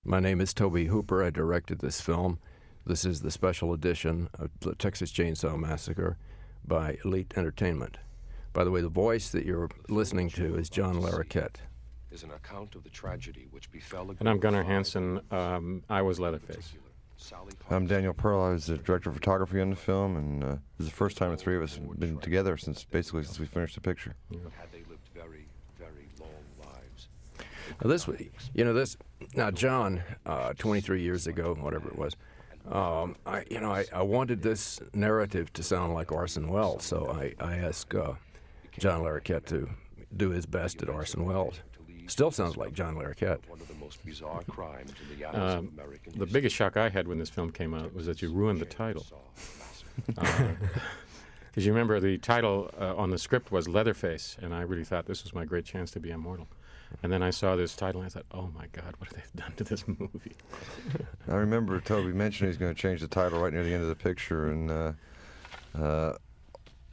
My name is Tobe Hooper. I directed this film. This is the special edition of the Texas Chainsaw Massacre by Elite Entertainment. By the way, the voice that you're listening to is John Larroquette. Is an account of the tragedy which befell. And I'm Gunnar Hansen. I was Leatherface. I'm Daniel Pearl. I was the director of photography on the film, and this is the first time the three of us have been together since we finished the picture. Had they lived very, very long lives. Now John, 23 years ago, whatever it was, I wanted this narrative to sound like Orson Welles, so I asked John Larroquette to do his best at Orson Welles. Still sounds like John Larroquette. One of the most bizarre crimes in the annals of American The biggest shock I had when this film came out was that you ruined the title. Because you remember the title on the script was Leatherface, and I really thought this was my great chance to be immortal. And then I saw this title, and I thought, oh my God, what have they done to this movie? I remember Tobe mentioned he's going to change the title right near the end of the picture, and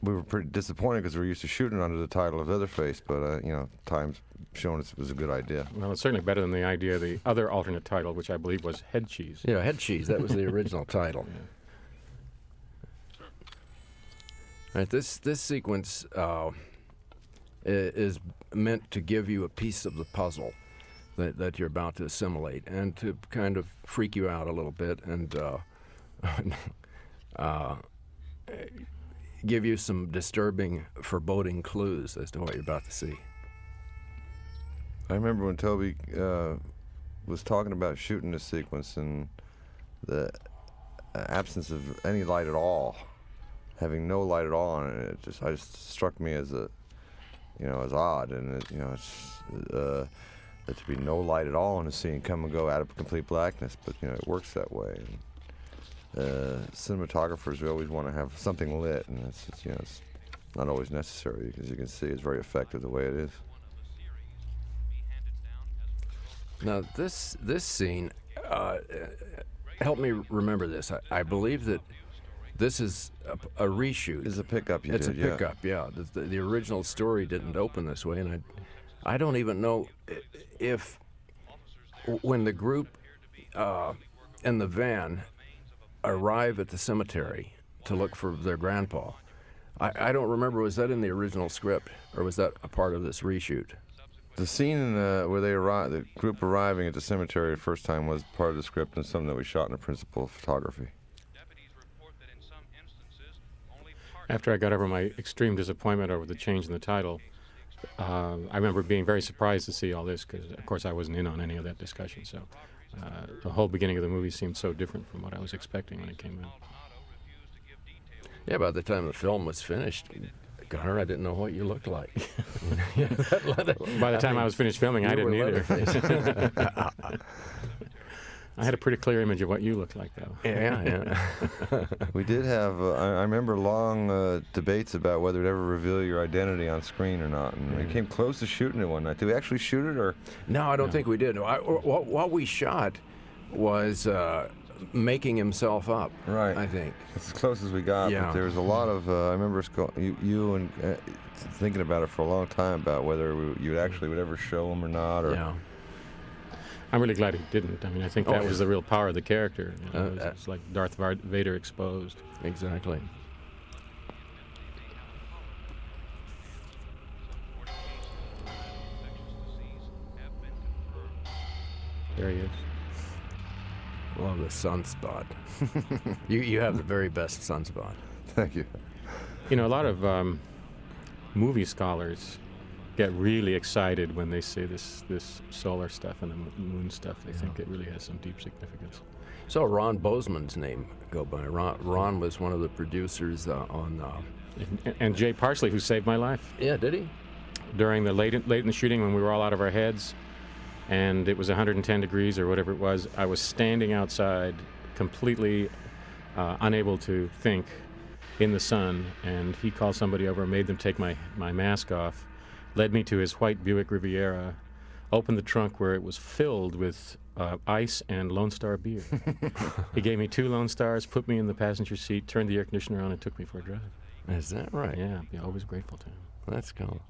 we were pretty disappointed because we were used to shooting under the title of Leatherface, but time's shown it was a good idea. Well, it's certainly better than the idea of the other alternate title, which I believe was Head Cheese. Yeah, Head Cheese. That was the original title. Yeah. Right, this sequence is meant to give you a piece of the puzzle that you're about to assimilate, and to kind of freak you out a little bit, and give you some disturbing, foreboding clues as to what you're about to see. I remember when Tobe was talking about shooting this sequence and the absence of any light at all, having no light at all on it. It just struck me as as odd, and that to be no light at all in the scene, come and go out of complete blackness. But it works that way. And, cinematographers, we always want to have something lit, and it's not always necessary, because you can see it's very effective the way it is. Now, this scene, help me remember this. I believe that this is a reshoot. It's a pickup It's a pickup, yeah. The original story didn't open this way, and I don't even know if when the group in the van arrive at the cemetery to look for their grandpa, I don't remember, was that in the original script, or was that a part of this reshoot? The scene where the group arriving at the cemetery the first time was part of the script, and something that we shot in the principal photography. After I got over my extreme disappointment over the change in the title, I remember being very surprised to see all this, because, of course, I wasn't in on any of that discussion. So the whole beginning of the movie seemed so different from what I was expecting when it came out. Yeah, by the time the film was finished, Gunnar, I didn't know what you looked like. By the time I was finished filming, I didn't either. I had a pretty clear image of what you looked like, though. Yeah. We did have, I remember long debates about whether to ever reveal your identity on screen or not, and we came close to shooting it one night. Did we actually shoot it, or? No, I don't think we did. What we shot was making himself up, right? I think. It's as close as we got, yeah. But there was a lot of, I remember you and thinking about it for a long time about whether you actually would ever show him or not, or... Yeah. I'm really glad he didn't. I mean, I think that was the real power of the character. It's like Darth Vader exposed. Exactly. There he is. Well, the sunspot. You have the very best sunspot. Thank you. A lot of movie scholars get really excited when they see this solar stuff and the moon stuff. They think it really has some deep significance. So Ron Bozeman's name go by. Ron was one of the producers on... And Jay Parsley, who saved my life. Yeah, did he? During the late in the shooting, when we were all out of our heads, and it was 110 degrees or whatever it was, I was standing outside, completely unable to think, in the sun, and he called somebody over and made them take my mask off, led me to his white Buick Riviera, opened the trunk where it was filled with ice and Lone Star beer. He gave me 2 Lone Stars, put me in the passenger seat, turned the air conditioner on, and took me for a drive. Is that right? Yeah, I'd be always grateful to him. That's cool.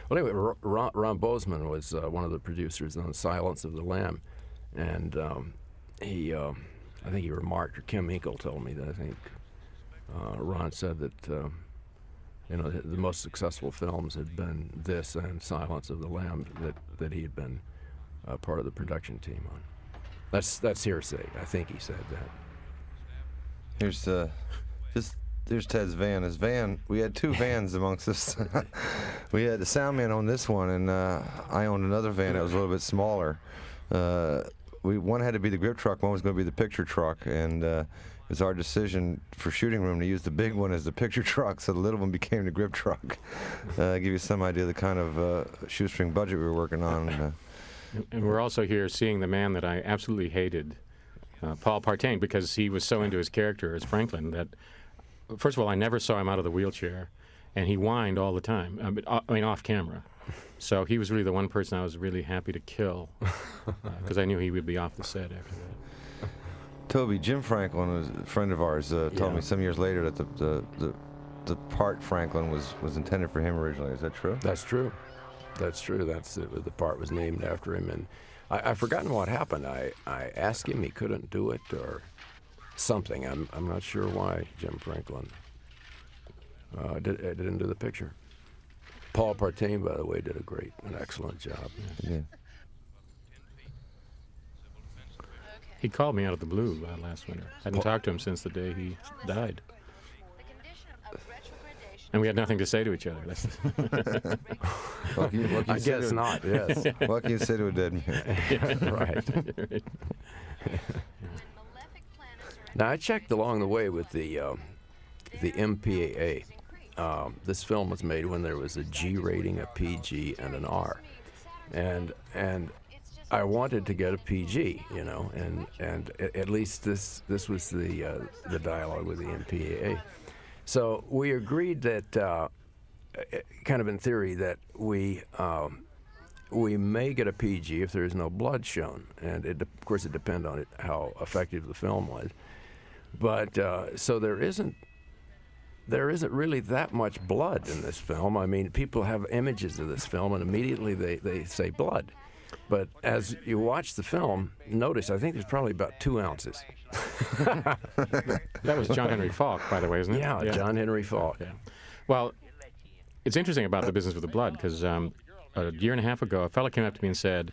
Well, anyway, Ron Bozeman was one of the producers on Silence of the Lamb, And I think he remarked, or Kim Hinkle told me that I think Ron said that the most successful films had been this and Silence of the Lambs that he had been part of the production team on. That's hearsay. I think he said that. There's Ted's van. His van, we had two vans amongst us. We had the sound man on this one, and I owned another van that was a little bit smaller. One had to be the grip truck, one was going to be the picture truck, and it was our decision for shooting room to use the big one as the picture truck, so the little one became the grip truck. Give you some idea of the kind of shoestring budget we were working on. And we're also here seeing the man that I absolutely hated, Paul Partain, because he was so into his character as Franklin that, first of all, I never saw him out of the wheelchair, and he whined all the time, off camera. So he was really the one person I was really happy to kill, because I knew he would be off the set after that. Tobe, Jim Franklin, was a friend of ours, told me some years later that the part Franklin was intended for him originally. Is that true? That's true. That's true. The part was named after him, and I've forgotten what happened. I asked him, he couldn't do it or something. I'm not sure why Jim Franklin didn't do the picture. Paul Partain, by the way, did an excellent job. Yeah. He called me out of the blue last winter. I hadn't talked to him since the day he died. And we had nothing to say to each other. I guess not, yes. What can you say to a dead man? Right. Now, I checked along the way with the MPAA. This film was made when there was a G rating, a PG, and an R. And I wanted to get a PG, and at least this was the dialogue with the MPAA. So we agreed that, kind of in theory, that we may get a PG if there is no blood shown, and of course it depends on how effective the film was. But so there isn't really that much blood in this film. I mean, people have images of this film, and immediately they say blood. But as you watch the film, notice I think there's probably about 2 ounces. That was John Henry Falk, by the way, isn't it? Yeah, John Henry Falk. Yeah. Well, it's interesting about the business with the blood, because a year and a half ago, a fellow came up to me and said,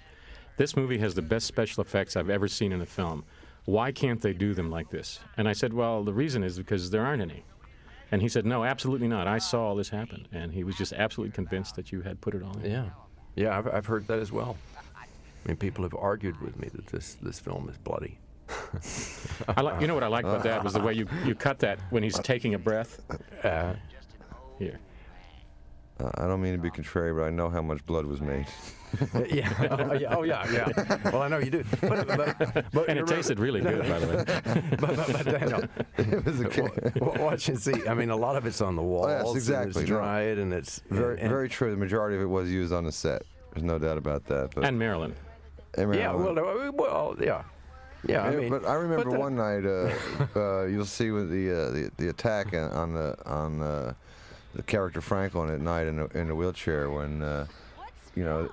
"This movie has the best special effects I've ever seen in a film. Why can't they do them like this?" And I said, well, the reason is because there aren't any. And he said, no, absolutely not. I saw all this happen. And he was just absolutely convinced that you had put it all in. Yeah, I've heard that as well. I mean, people have argued with me that this film is bloody. You know what I like about that was the way you cut that when he's taking a breath. Here. I don't mean to be contrary, but I know how much blood was made. Yeah. Well, I know you do. But and it tasted really good, by the way. but Daniel, It was watch and see. I mean, a lot of it's on the walls. yes, exactly. And it's dried, and it's Very true. The majority of it was used on the set. There's no doubt about that. But And Marilyn. Yeah. Well, yeah. Yeah, I mean, but I remember one night. You'll see with the attack on the character Franklin at night in the wheelchair when you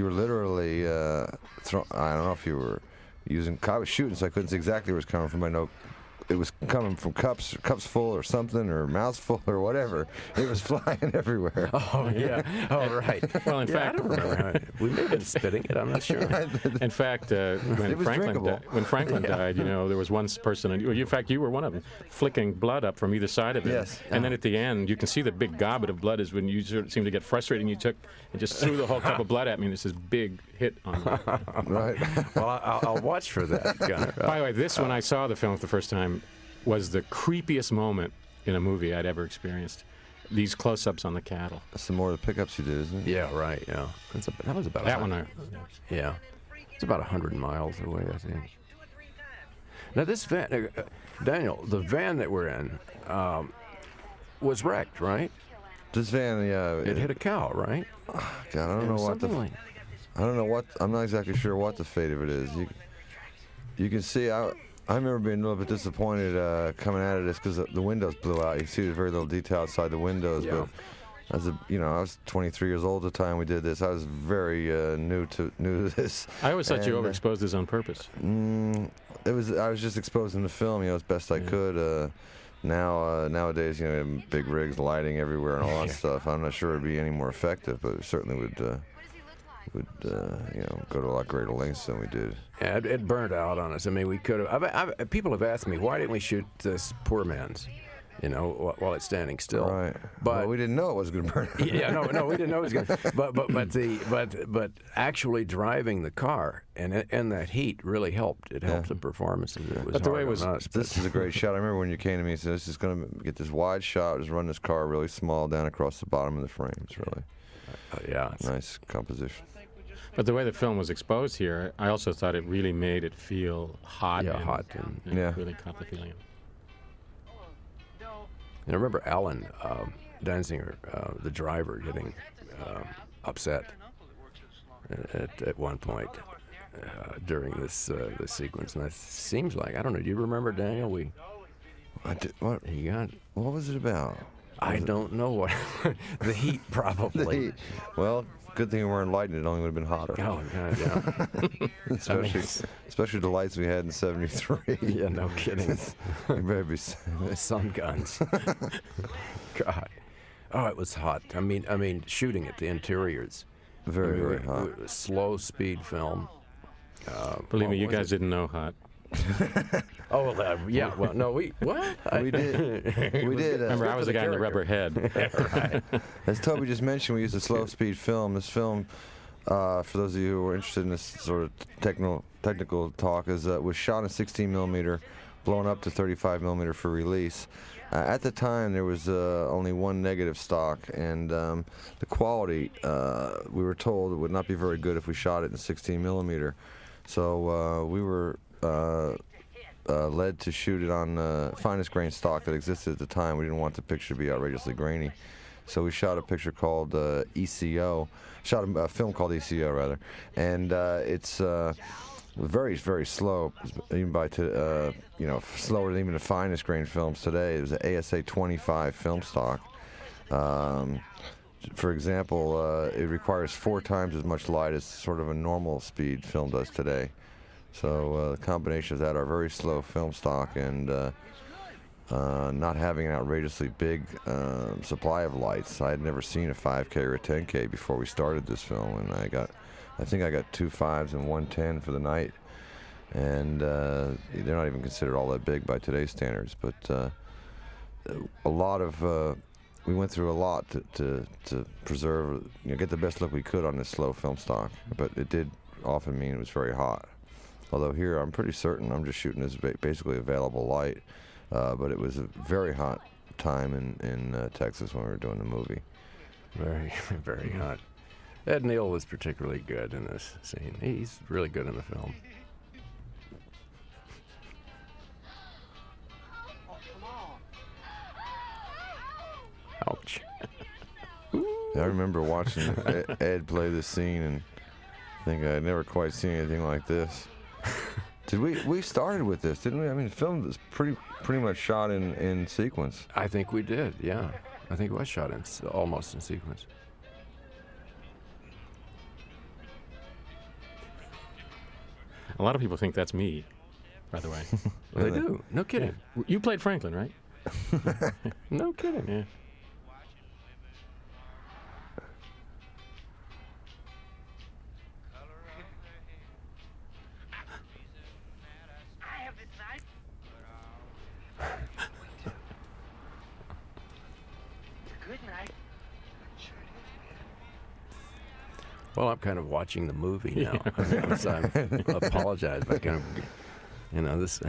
were literally I don't know if you were using. I was shooting, so I couldn't see exactly where it was coming from. I know it was coming from cups full or something, or mouths full or whatever. It was flying everywhere. Oh yeah. Oh right. Well, in fact, I don't remember. We may have been spitting it. I'm not sure. In fact, when Franklin died, there was one person, and in fact, you were one of them, flicking blood up from either side of him. Yes. And then at the end, you can see the big goblet of blood is when you sort of seem to get frustrated, and you took and just threw the whole cup of blood at me, and this is big hit on me. Right. Well, I'll watch for that, Gunnar. By the way, this, when I saw the film for the first time, was the creepiest moment in a movie I'd ever experienced. These close-ups on the cattle. Some more of the pickups you did, isn't it? Yeah, right. Yeah, that was about that one. Yeah, it's about 100 miles away, I think. Now this van, Daniel, the van that we're in, was wrecked, right? This van, yeah. It hit a cow, right? God, I don't know what I don't know what. I'm not exactly sure what the fate of it is. You can see. I remember being a little bit disappointed coming out of this because the windows blew out. You can see there's very little detail outside the windows, Yeah. I was 23 years old at the time we did this. I was very new to this. I always thought you overexposed this on purpose. I was just exposing the film, as best I could. Nowadays, big rigs, lighting everywhere, and all that stuff. I'm not sure it'd be any more effective, but it certainly would go to a lot greater lengths than we did. Yeah, it burned out on us. I mean, we could have. People have asked me, why didn't we shoot this poor man's, while it's standing still? Right. But we didn't know it was going to burn out. Yeah, no, we didn't know it was going to. But actually driving the car and that heat really helped. It helped the performances. It was but the way hard it was, on us, this is a great shot. I remember when you came to me and said, "This is going to get this wide shot. Just run this car really small down across the bottom of the frames." Really. Yeah. Nice composition. but the way the film was exposed here, I also thought it really made it feel hot. Yeah, and, hot. And Yeah. really caught the feeling. And I remember Alan Danziger, the driver, getting upset at one point during this sequence. And that seems like, I don't know, do you remember, Daniel? What was it about? I don't know what. The heat, probably. The heat. Well, good thing we weren't lighting it. It only would have been hotter. Oh, God, yeah. Especially the lights we had in '73. Yeah, no kidding. You better be. Sun guns. God. Oh, it was hot. I mean, shooting at the interiors. Very, very hot. Slow speed film. Believe me, you what was guys didn't know hot. Oh, well, yeah. Well, no, we did. We did. Remember, I was the guy in the rubber head. Right. As Toby just mentioned, we used a slow speed film. This film, for those of you who are interested in this sort of technical talk, was shot in 16 millimeter, blown up to 35 millimeter for release. At the time, there was only one negative stock, and the quality, we were told, would not be very good if we shot it in 16 millimeter. So we were led to shoot it on the finest grain stock that existed at the time. We didn't want the picture to be outrageously grainy. So we shot a picture called ECO, shot a film called ECO, rather. And it's very, very slow, even slower than even the finest grain films today. It was an ASA 25 film stock. For example, it requires 4 times as much light as sort of a normal speed film does today. So the combination of that, our very slow film stock, and not having an outrageously big supply of lights. I had never seen a 5K or a 10K before we started this film, and I think I got 2 5s and 1 10 for the night, and they're not even considered all that big by today's standards. But we went through a lot to preserve, get the best look we could on this slow film stock. But it did often mean it was very hot. Although here, I'm pretty certain I'm just shooting this basically available light. But it was a very hot time in Texas when we were doing the movie. Very, very hot. Ed Neal was particularly good in this scene. He's really good in the film. Ouch. I remember watching Ed play this scene and think I'd never quite seen anything like this. Did we started with this, didn't we? I mean, the film was pretty much shot in sequence. I think we did, yeah. I think it was shot almost in sequence. A lot of people think that's me, by the way. Well, they do. No kidding. Yeah. You played Franklin, right? No kidding. Yeah. Well, I'm kind of watching the movie now. So I apologize, but kind of, this.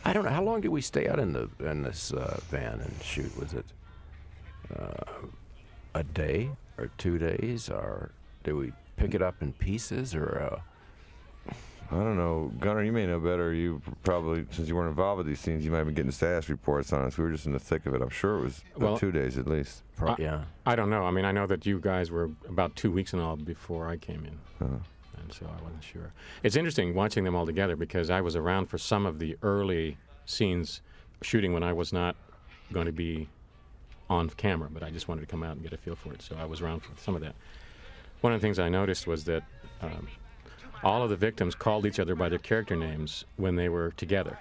I don't know. How long did we stay out in this van and shoot? Was it a day or 2 days, or did we pick it up in pieces, or? I don't know. Gunnar, you may know better. You probably, since you weren't involved with these scenes, you might have been getting status reports on us. We were just in the thick of it. I'm sure it was 2 days at least. Yeah. I don't know. I mean, I know that you guys were about 2 weeks and all before I came in. And so I wasn't sure. It's interesting watching them all together because I was around for some of the early scenes shooting when I was not going to be on camera, but I just wanted to come out and get a feel for it, so I was around for some of that. One of the things I noticed was that all of the victims called each other by their character names when they were together.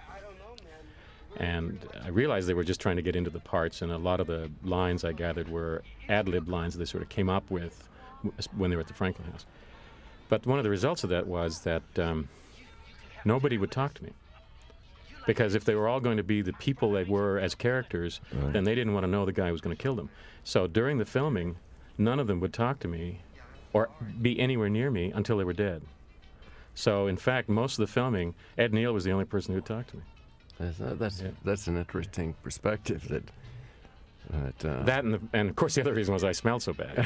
And I realized they were just trying to get into the parts, and a lot of the lines I gathered were ad-lib lines that they sort of came up with when they were at the Franklin House. But one of the results of that was that nobody would talk to me. Because if they were all going to be the people they were as characters, then they didn't want to know the guy who was going to kill them. So during the filming, none of them would talk to me or be anywhere near me until they were dead. So, in fact, most of the filming, Ed Neal was the only person who would talk to me. That's an interesting perspective. That and of course the other reason was I smelled so bad.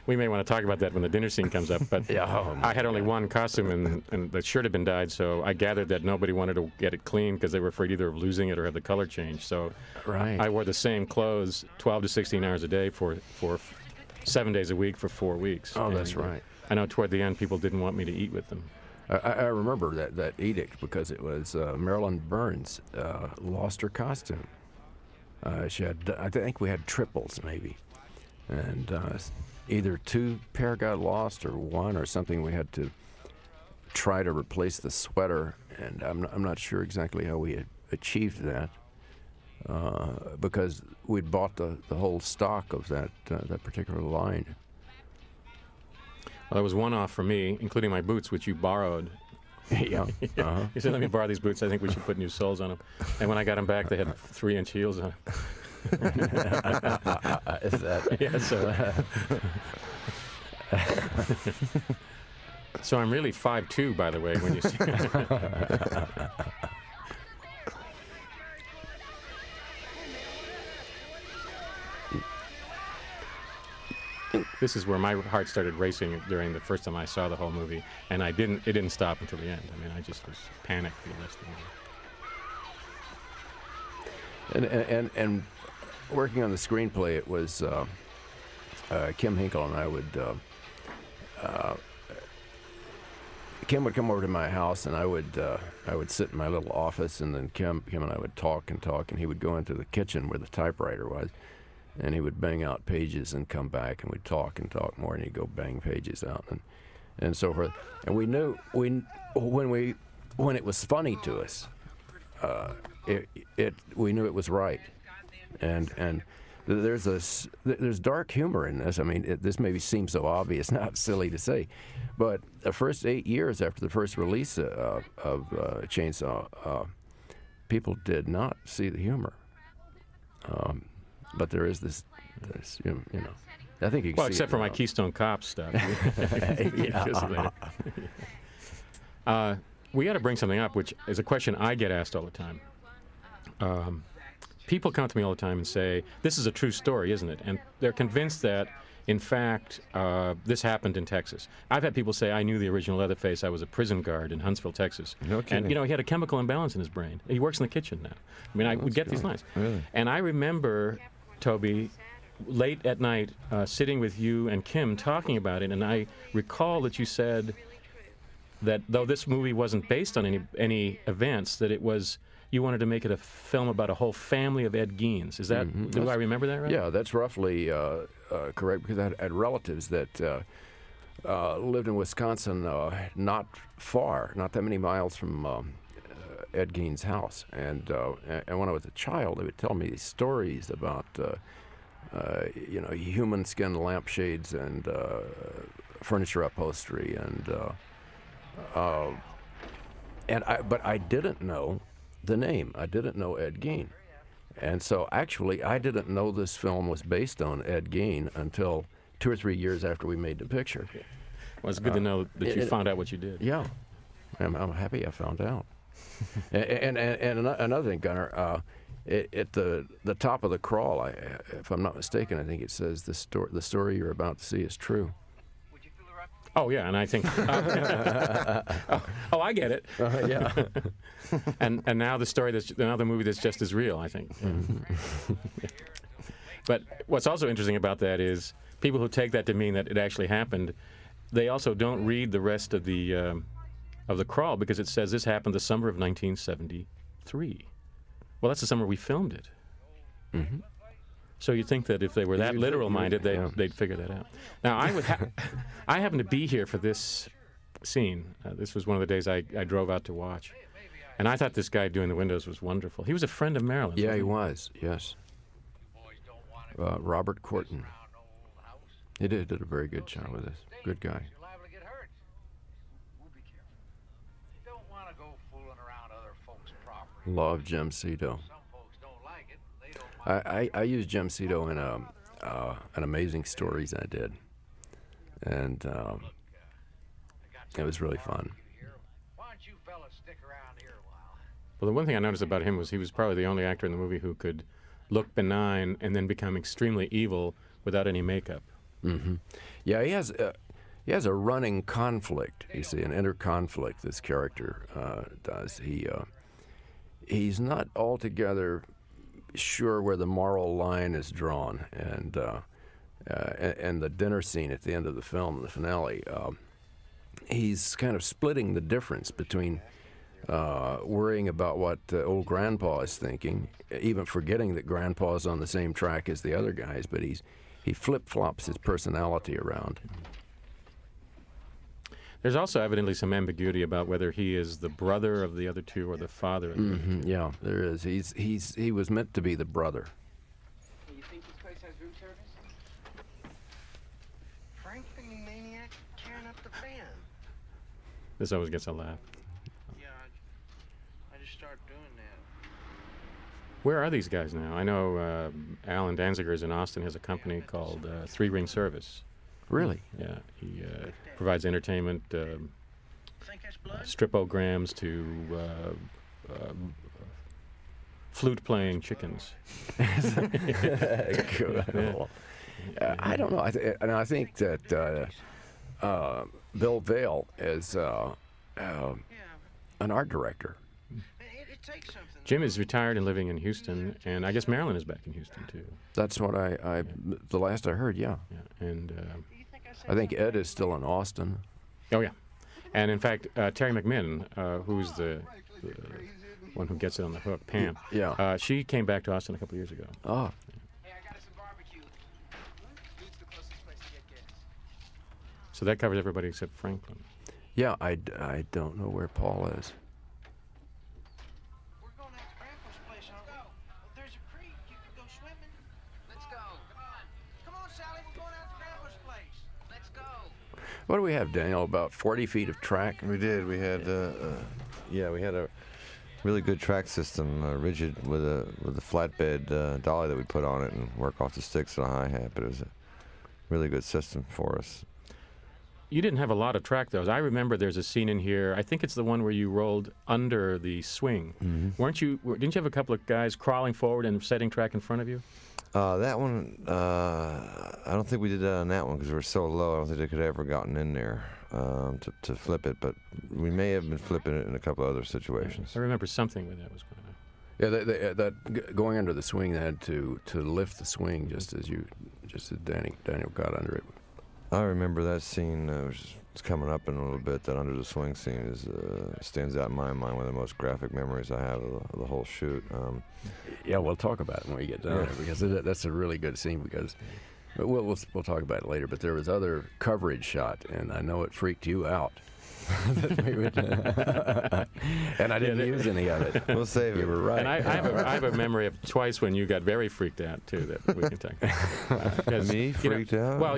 We may want to talk about that when the dinner scene comes up, but I had only one costume and the shirt had been dyed, so I gathered that nobody wanted to get it clean because they were afraid either of losing it or have the color change. So I wore the same clothes 12 to 16 hours a day for 7 days a week for 4 weeks. Oh, that's right. I know toward the end people didn't want me to eat with them. I remember that edict because it was Marilyn Burns lost her costume. She had, I think we had triples maybe, and either 2 pair got lost or 1 or something. We had to try to replace the sweater, and I'm not sure exactly how we achieved that because we'd bought the whole stock of that particular line. Well, there was one off for me, including my boots, which you borrowed. Yeah. Uh-huh. You said, let me borrow these boots. I think we should put new soles on them. And when I got them back, they had 3-inch heels on them. Is that? Yeah, so I'm really 5'2", by the way, when you see This is where my heart started racing during the first time I saw the whole movie, and it didn't stop until the end. I mean, I just was panicked for the rest of the movie. And working on the screenplay, it was Kim Hinkle and I would. Kim would come over to my house, and I would sit in my little office, and then Kim and I would talk, and he would go into the kitchen where the typewriter was. And he would bang out pages and come back, and we'd talk and talk more, and he'd go bang pages out and so forth. And we knew when it was funny to us, we knew it was right. And there's dark humor in this. I mean, this maybe seems so obvious, not silly to say, but the first 8 years after the first release of Chainsaw, people did not see the humor. But there is this you know. I think you can well, see except it for now. my Keystone Cops stuff. We got to bring something up, which is a question I get asked all the time. People come to me all the time and say, "This is a true story, isn't it?" And they're convinced that, in fact, this happened in Texas. I've had people say, "I knew the original Leatherface. I was a prison guard in Huntsville, Texas." No kidding. And he had a chemical imbalance in his brain. He works in the kitchen now. I mean, I would get these lines. Really? And I remember, Tobe, late at night, sitting with you and Kim talking about it, and I recall that you said that though this movie wasn't based on any events, that it was you wanted to make it a film about a whole family of Ed Geins. Is that do I remember that right? Yeah, that's roughly correct, because I had relatives that lived in Wisconsin, not that many miles from Ed Gein's house. And when I was a child, they would tell me these stories about human skin lampshades and furniture upholstery but I didn't know the name. I didn't know Ed Gein. And so actually I didn't know this film was based on Ed Gein until 2 or 3 years after we made the picture. Well, it's good to know that you found out what you did. Yeah, I'm happy I found out. and another thing, Gunnar, at the top of the crawl, if I'm not mistaken, I think it says the story you're about to see is true. Oh yeah, and I think. I get it. Yeah. and now the movie that's just as real, I think. But what's also interesting about that is people who take that to mean that it actually happened, they also don't read the rest of the crawl, because it says this happened the summer of 1973. Well, that's the summer we filmed it. Mm-hmm. So you'd think that if they were that You'd literal-minded, think, yeah. they'd figure that out. Now, I happened to be here for this scene. This was one of the days I drove out to watch. And I thought this guy doing the windows was wonderful. He was a friend of Marilyn's. Yeah, he wasn't was. Yes. Robert Corton. He did a very good job with this. Good guy. Love Jim Cito. I used Jim Cito in an Amazing Stories I did, and it was really fun. Well, the one thing I noticed about him was he was probably the only actor in the movie who could look benign and then become extremely evil without any makeup. Mm-hmm. Yeah, he has a running conflict. You see, an inner conflict. This character does. He's not altogether sure where the moral line is drawn, and the dinner scene at the end of the film, the finale, he's kind of splitting the difference between worrying about what old Grandpa is thinking, even forgetting that Grandpa's on the same track as the other guys, but he flip-flops his personality around. There's also evidently some ambiguity about whether he is the brother of the other two or the father of the other two. Yeah, there is. He was meant to be the brother. Hey, you think this place has room service? Frankly, you maniac, tearing up the fan. This always gets a laugh. Yeah, I just started doing that. Where are these guys now? I know Alan Danziger's in Austin has a company called Three Ring Service. Really? Yeah, he provides entertainment, Think that's blood? stripograms to flute-playing chickens. Cool. I don't know. I think that Bill Vale is an art director. It takes something. Jim is retired and living in Houston, and I guess Marilyn is back in Houston, too. That's what the last I heard, yeah. Yeah, and I think Ed is still in Austin. oh, yeah. And, in fact, Terry McMinn, who's the one who gets it on the hook, Pam, Yeah. she came back to Austin a couple years ago. Oh, Hey, I got us some barbecue. It's the closest place to get gas. So that covers everybody except Franklin. yeah, I don't know where Paul is. We're going out to Grandpa's place, aren't we? Well, there's a creek. You can go swimming. Let's go. Come on. Come on, Sally. We're going out to Grandpa's place. Let's go. What do we have, Daniel? About 40 feet of track? We did. We had, we had a really good track system, rigid with a flatbed dolly that we put on it and work off the sticks and a hi-hat. But it was a really good system for us. You didn't have a lot of track, though. I remember there's a scene in here. I think it's the one where you rolled under the swing. Mm-hmm. Didn't you have a couple of guys crawling forward and setting track in front of you? That one, I don't think we did that on that one because we were so low. I don't think they could have ever gotten in there to flip it. But we may have been flipping it in a couple other situations. I remember something where that was going on. Yeah, that going under the swing, they had to lift the swing just as Daniel got under it. I remember that scene. It's coming up in a little bit. That under the swing scene stands out in my mind. One of the most graphic memories I have of the whole shoot. Yeah, we'll talk about it when we get done there because that's a really good scene. Because we'll talk about it later. But there was other coverage shot, and I know it freaked you out. And I didn't use any of it. We'll save it. You were right. And I have a memory of twice when you got very freaked out, too, that we can talk about. Me freaked out? Well,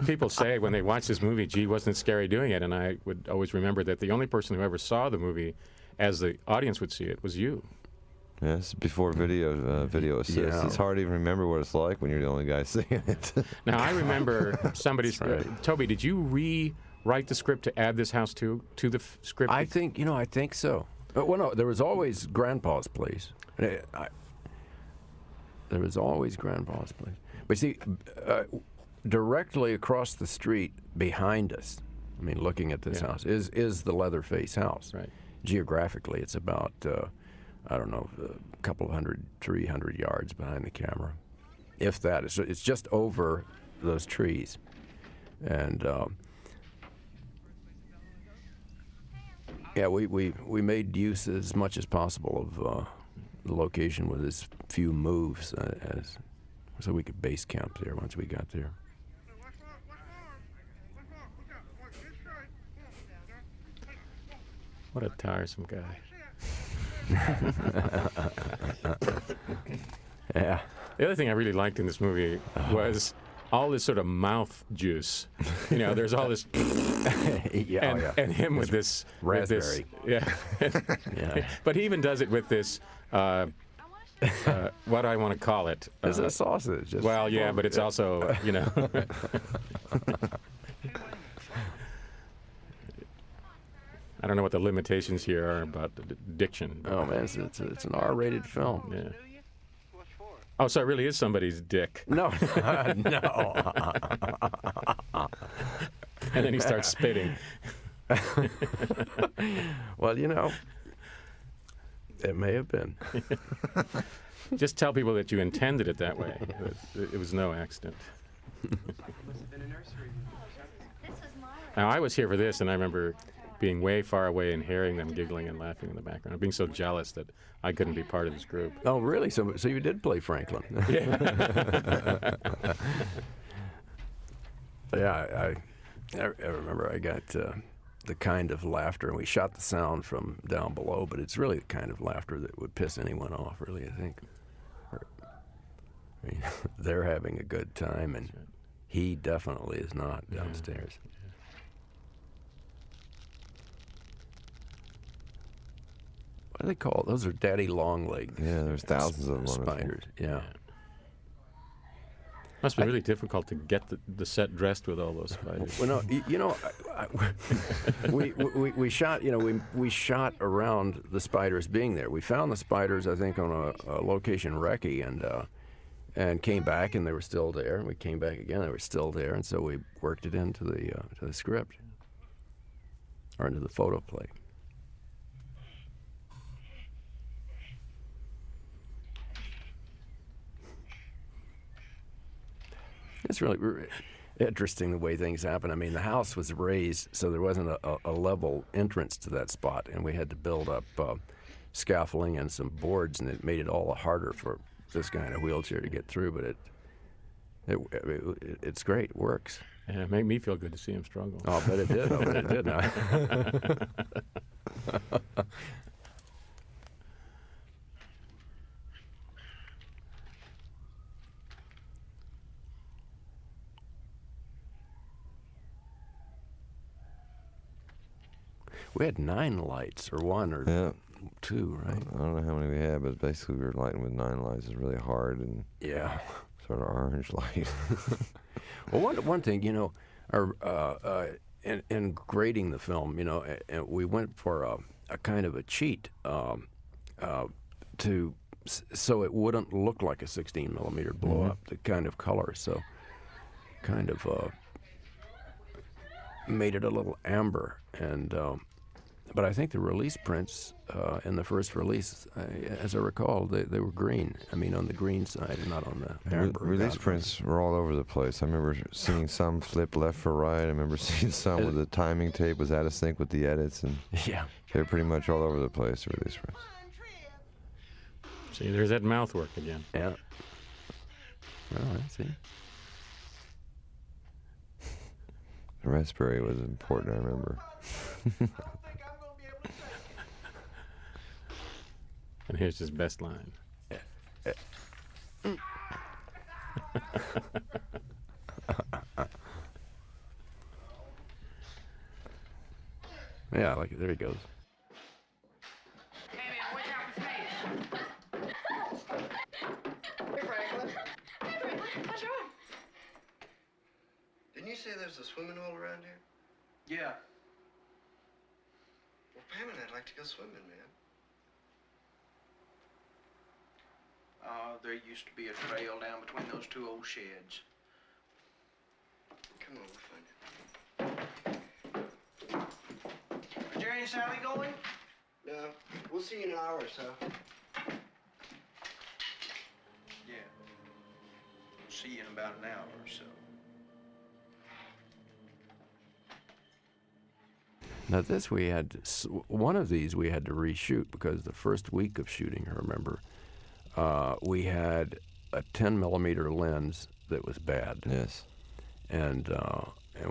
people say when they watch this movie, gee, wasn't it scary doing it? And I would always remember that the only person who ever saw the movie as the audience would see it was you. Yes, before video assist. Yeah. It's hard to even remember what it's like when you're the only guy seeing it. Now, I remember somebody's... right. Toby, did you rewrite the script to add this house to the script? I think so. But well, no, there was always Grandpa's place. There was always Grandpa's place. But see, directly across the street behind us, I mean, looking at this house, is the Leatherface house. Right. Geographically, it's about, a couple of 300 yards behind the camera. If that. It's just over those trees. And, yeah, we made use as much as possible of the location with as few moves so we could base camp there once we got there. What a tiresome guy. Yeah. The other thing I really liked in this movie was all this sort of mouth juice. You know, there's all this, Yeah, and him with this raspberry. With this, Yeah. But he even does it with this. What do I want to call it? It's a sausage. It's Well, yeah, but it's also, you know. I don't know what the limitations here are about the diction. Oh man, it's an R-rated film. Yeah. What for? Oh, so it really is somebody's dick. No, no. And then he starts spitting. Well, you know, it may have been. Just tell people that you intended it that way. It was no accident. Now, I was here for this, and I remember being way far away and hearing them giggling and laughing in the background, being so jealous that I couldn't be part of this group. Oh, really? So you did play Franklin? Yeah. Yeah, I remember I got the kind of laughter, and we shot the sound from down below, but it's really the kind of laughter that would piss anyone off, really, I think. I mean, they're having a good time, and he definitely is not downstairs. What do they call it? Those are daddy long leg. Yeah, there's thousands of them on this spiders. Yeah. Must be really difficult to get the set dressed with all those spiders. Well, no, you know, we shot. You know, we shot around the spiders being there. We found the spiders, I think, on a location recce, and came back, and they were still there. And we came back again, they were still there, and so we worked it into the script or into the photo play. It's really interesting the way things happen. I mean, the house was raised, so there wasn't a level entrance to that spot, and we had to build up scaffolding and some boards, and it made it all harder for this guy in a wheelchair to get through. But it's great. It works. Yeah, it made me feel good to see him struggle. Oh, I bet it did. I bet it did. Now. We had 9 lights, or 1 or 2, right? I don't know how many we had, but basically we were lighting with 9 lights. It's really hard and Yeah. sort of orange light. Well, one thing, you know, in grading the film, you know, we went for a kind of a cheat so it wouldn't look like a 16 millimeter blow up, the kind of color. So kind of made it a little amber, and but I think the release prints in the first release, as I recall, they were green. I mean, on the green side and not on the amber. Release prints were all over the place. I remember seeing some flip left for right. I remember seeing some where the timing tape was out of sync with the edits, and Yeah. they were pretty much all over the place, the release prints. See, there's that mouth work again. Yeah. Oh, I see. The raspberry was important, I remember. And here's his best line. Yeah, like there he goes. Hey, man, watch out for snakes. Hey, Franklin. Hey, Franklin, what's wrong? Didn't you say there's a swimming hole around here? Yeah. Well, Pam and I'd like to go swimming, man. There used to be a trail down between those 2 old sheds. Come on, we'll find it. Is Jerry and Sally going? No, we'll see you in an hour or so. Yeah. We'll see you in about an hour or so. Now this we had one of these we had to reshoot because the first week of shooting, I remember, we had a 10 millimeter lens that was bad. Yes. And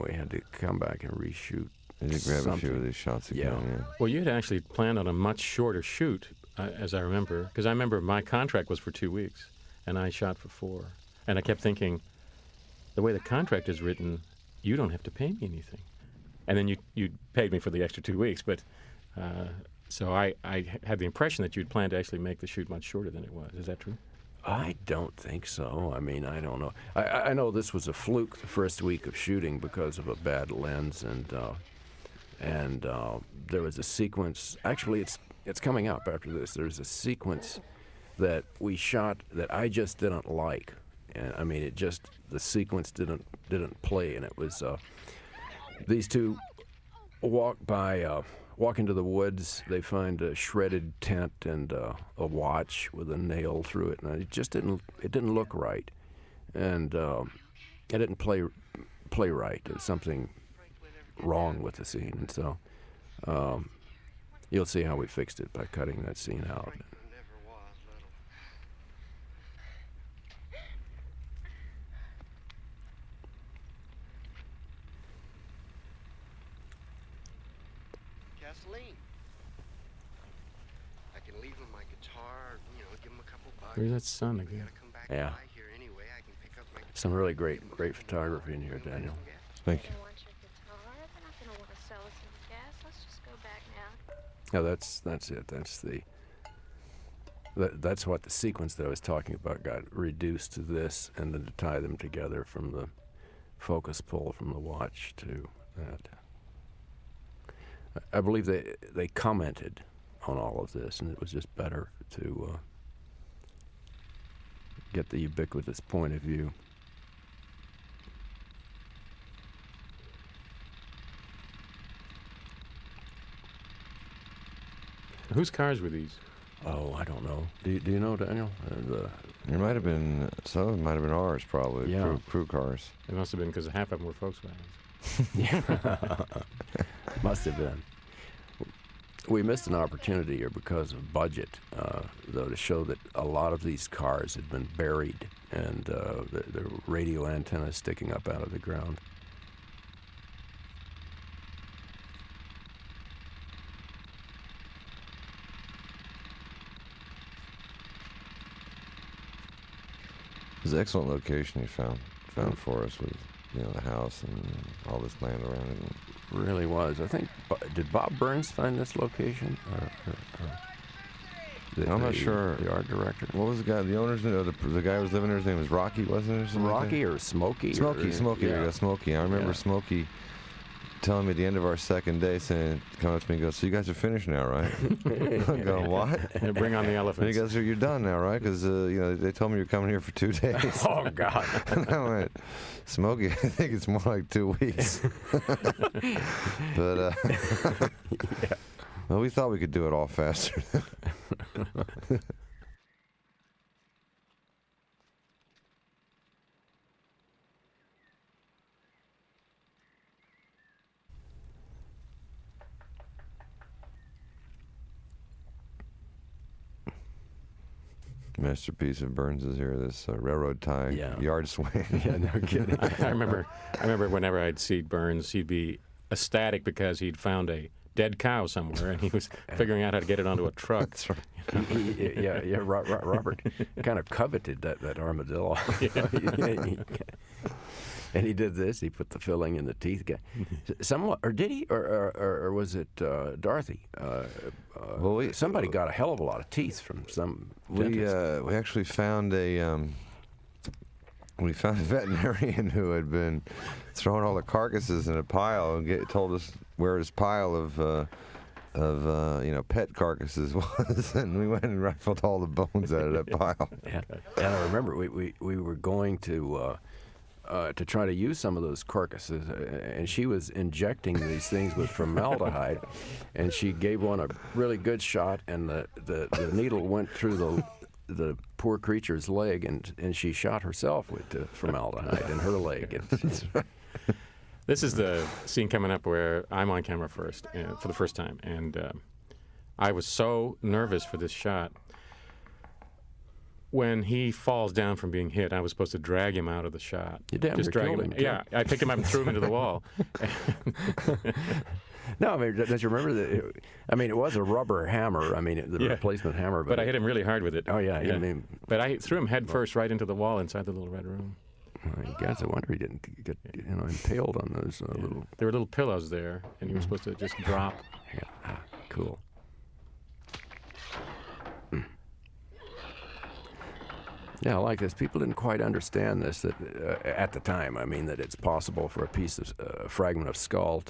we had to come back and reshoot. Did you grab a few something. of these shots again? Yeah. Yeah. Well, you had actually planned on a much shorter shoot, as I remember, because I remember my contract was for 2 weeks, and I shot for 4. And I kept thinking, the way the contract is written, you don't have to pay me anything. And then you paid me for the extra 2 weeks, but so I had the impression that you'd planned to actually make the shoot much shorter than it was. Is that true? I don't think so. I mean, I don't know. I know this was a fluke the first week of shooting because of a bad lens, and there was a sequence. Actually, it's coming up after this. There's a sequence that we shot that I just didn't like, and I mean, the sequence didn't play, and it was these two walk into the woods. They find a shredded tent and a watch with a nail through it, and it didn't look right, and it didn't play right. There was something wrong with the scene, and so you'll see how we fixed it by cutting that scene out. Gasoline. I can leave him my guitar, give him a couple bucks. Where's that sun again? Gotta come back Yeah. by here anyway. I can pick up my Some really great photography in here, Daniel. Thank you. I want your guitar. They're not going to want to sell us any gas. Let's just go back now. Yeah, that's it. That's what the sequence that I was talking about got reduced to this, and then to tie them together from the focus pull from the watch to that. I believe they commented on all of this, and it was just better to get the ubiquitous point of view. Whose cars were these? Oh, I don't know. Do you know, Daniel? There might have been some of them might have been ours, probably. Yeah. Crew cars. It must have been because half of them were Volkswagens. Must have been. We missed an opportunity here because of budget, though, to show that a lot of these cars had been buried and the radio antenna sticking up out of the ground. It was an excellent location you found for us with the house and all this land around it. Really was. I think, did Bob Burns find this location? I'm not sure. The art director? What was the guy? The owner's name? The guy who was living there. His name was Rocky, wasn't it? Or something Rocky like or Smokey? that? Smokey. Yeah. There you go, Smokey. I remember Yeah. Smokey telling me at the end of our second day, come up to me and goes, "So you guys are finished now, right?" I go, "What?" And bring on the And he elephants. goes, "So you're done now, right? Because they told me you're coming here for 2 days." Oh, God. And I went, "Smokey, I think it's more like 2 weeks." But well, we thought we could do it all faster. Masterpiece of Burns's here, this railroad tie yard swing. Yeah, no kidding. I remember whenever I'd see Burns, he'd be ecstatic because he'd found a dead cow somewhere, and he was figuring out how to get it onto a truck. That's right. Robert kind of coveted that armadillo. And he did this. He put the filling in the teeth. Somewhat, or did he? Or was it Dorothy? Well, somebody got a hell of a lot of teeth from some We dentist. we actually found a veterinarian who had been throwing all the carcasses in a pile and told us where his pile of pet carcasses was, and we went and rifled all the bones out of that pile. Yeah. And I remember we were going to try to use some of those carcasses, and she was injecting these things with formaldehyde, and she gave one a really good shot, and the needle went through the poor creature's leg, and she shot herself with the formaldehyde in her leg. This is the scene coming up where I'm on camera for the first time, and I was so nervous for this shot. when he falls down from being hit, I was supposed to drag him out of the shot. You damn Just near drag killed him. him, Yeah, I picked him up and threw him into the wall. No, I mean, don't you remember that? I mean, it was a rubber hammer. I mean, the Yeah. replacement hammer. But I hit him really hard with it. Oh, yeah. I mean, But I threw him head first right into the wall inside the little red room. guys, I wonder he didn't get impaled on those little. There were little pillows there, and he was supposed to just drop. Yeah, cool. Yeah, I like this. People didn't quite understand this at the time. I mean, that it's possible for a piece of fragment of skull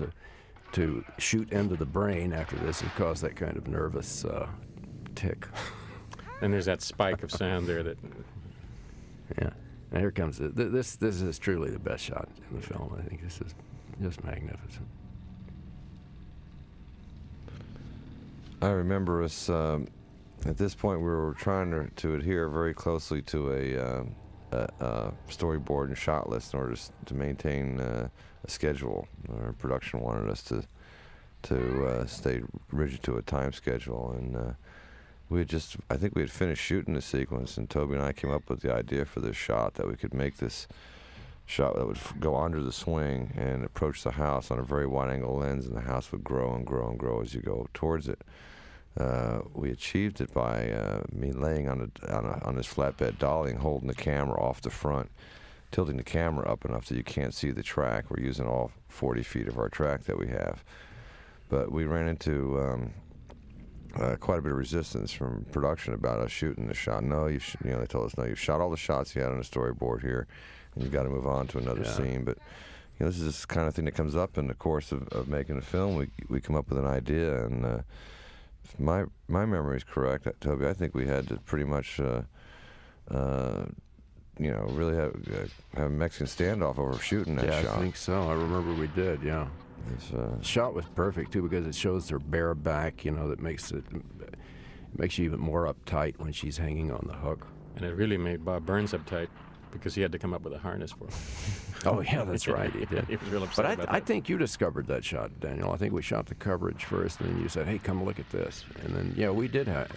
to shoot into the brain after this and cause that kind of nervous tick. And there's that spike of sound there that. Yeah. Now here comes this. This is truly the best shot in the film. I think this is just magnificent. I remember us. At this point, we were trying to adhere very closely to a storyboard and shot list in order to maintain a schedule. Our production wanted us to stay rigid to a time schedule, and I think we had finished shooting the sequence, and Tobe and I came up with the idea for this shot, that we could make this shot that would go under the swing and approach the house on a very wide-angle lens, and the house would grow and grow and grow as you go towards it. We achieved it by me laying on this flatbed dolly and holding the camera off the front, tilting the camera up enough that you can't see the track. We're using all 40 feet of our track that we have. But we ran into quite a bit of resistance from production about us shooting the shot. No, they told us, no, you've shot all the shots you had on the storyboard here, and you've got to move on to another scene. But this is the kind of thing that comes up in the course of making a film. We come up with an idea, and if my memory is correct, Tobe, I think we had to pretty much really have a Mexican standoff over shooting that shot. Yeah, I think so. I remember we did, yeah. The shot was perfect, too, because it shows her bare back, that makes you even more uptight when she's hanging on the hook. And it really made Bob Burns uptight, because he had to come up with a harness for it. Oh, yeah, that's right, he did. He was real upset about that. I think you discovered that shot, Daniel. I think we shot the coverage first, and then you said, hey, come look at this. And then, we did have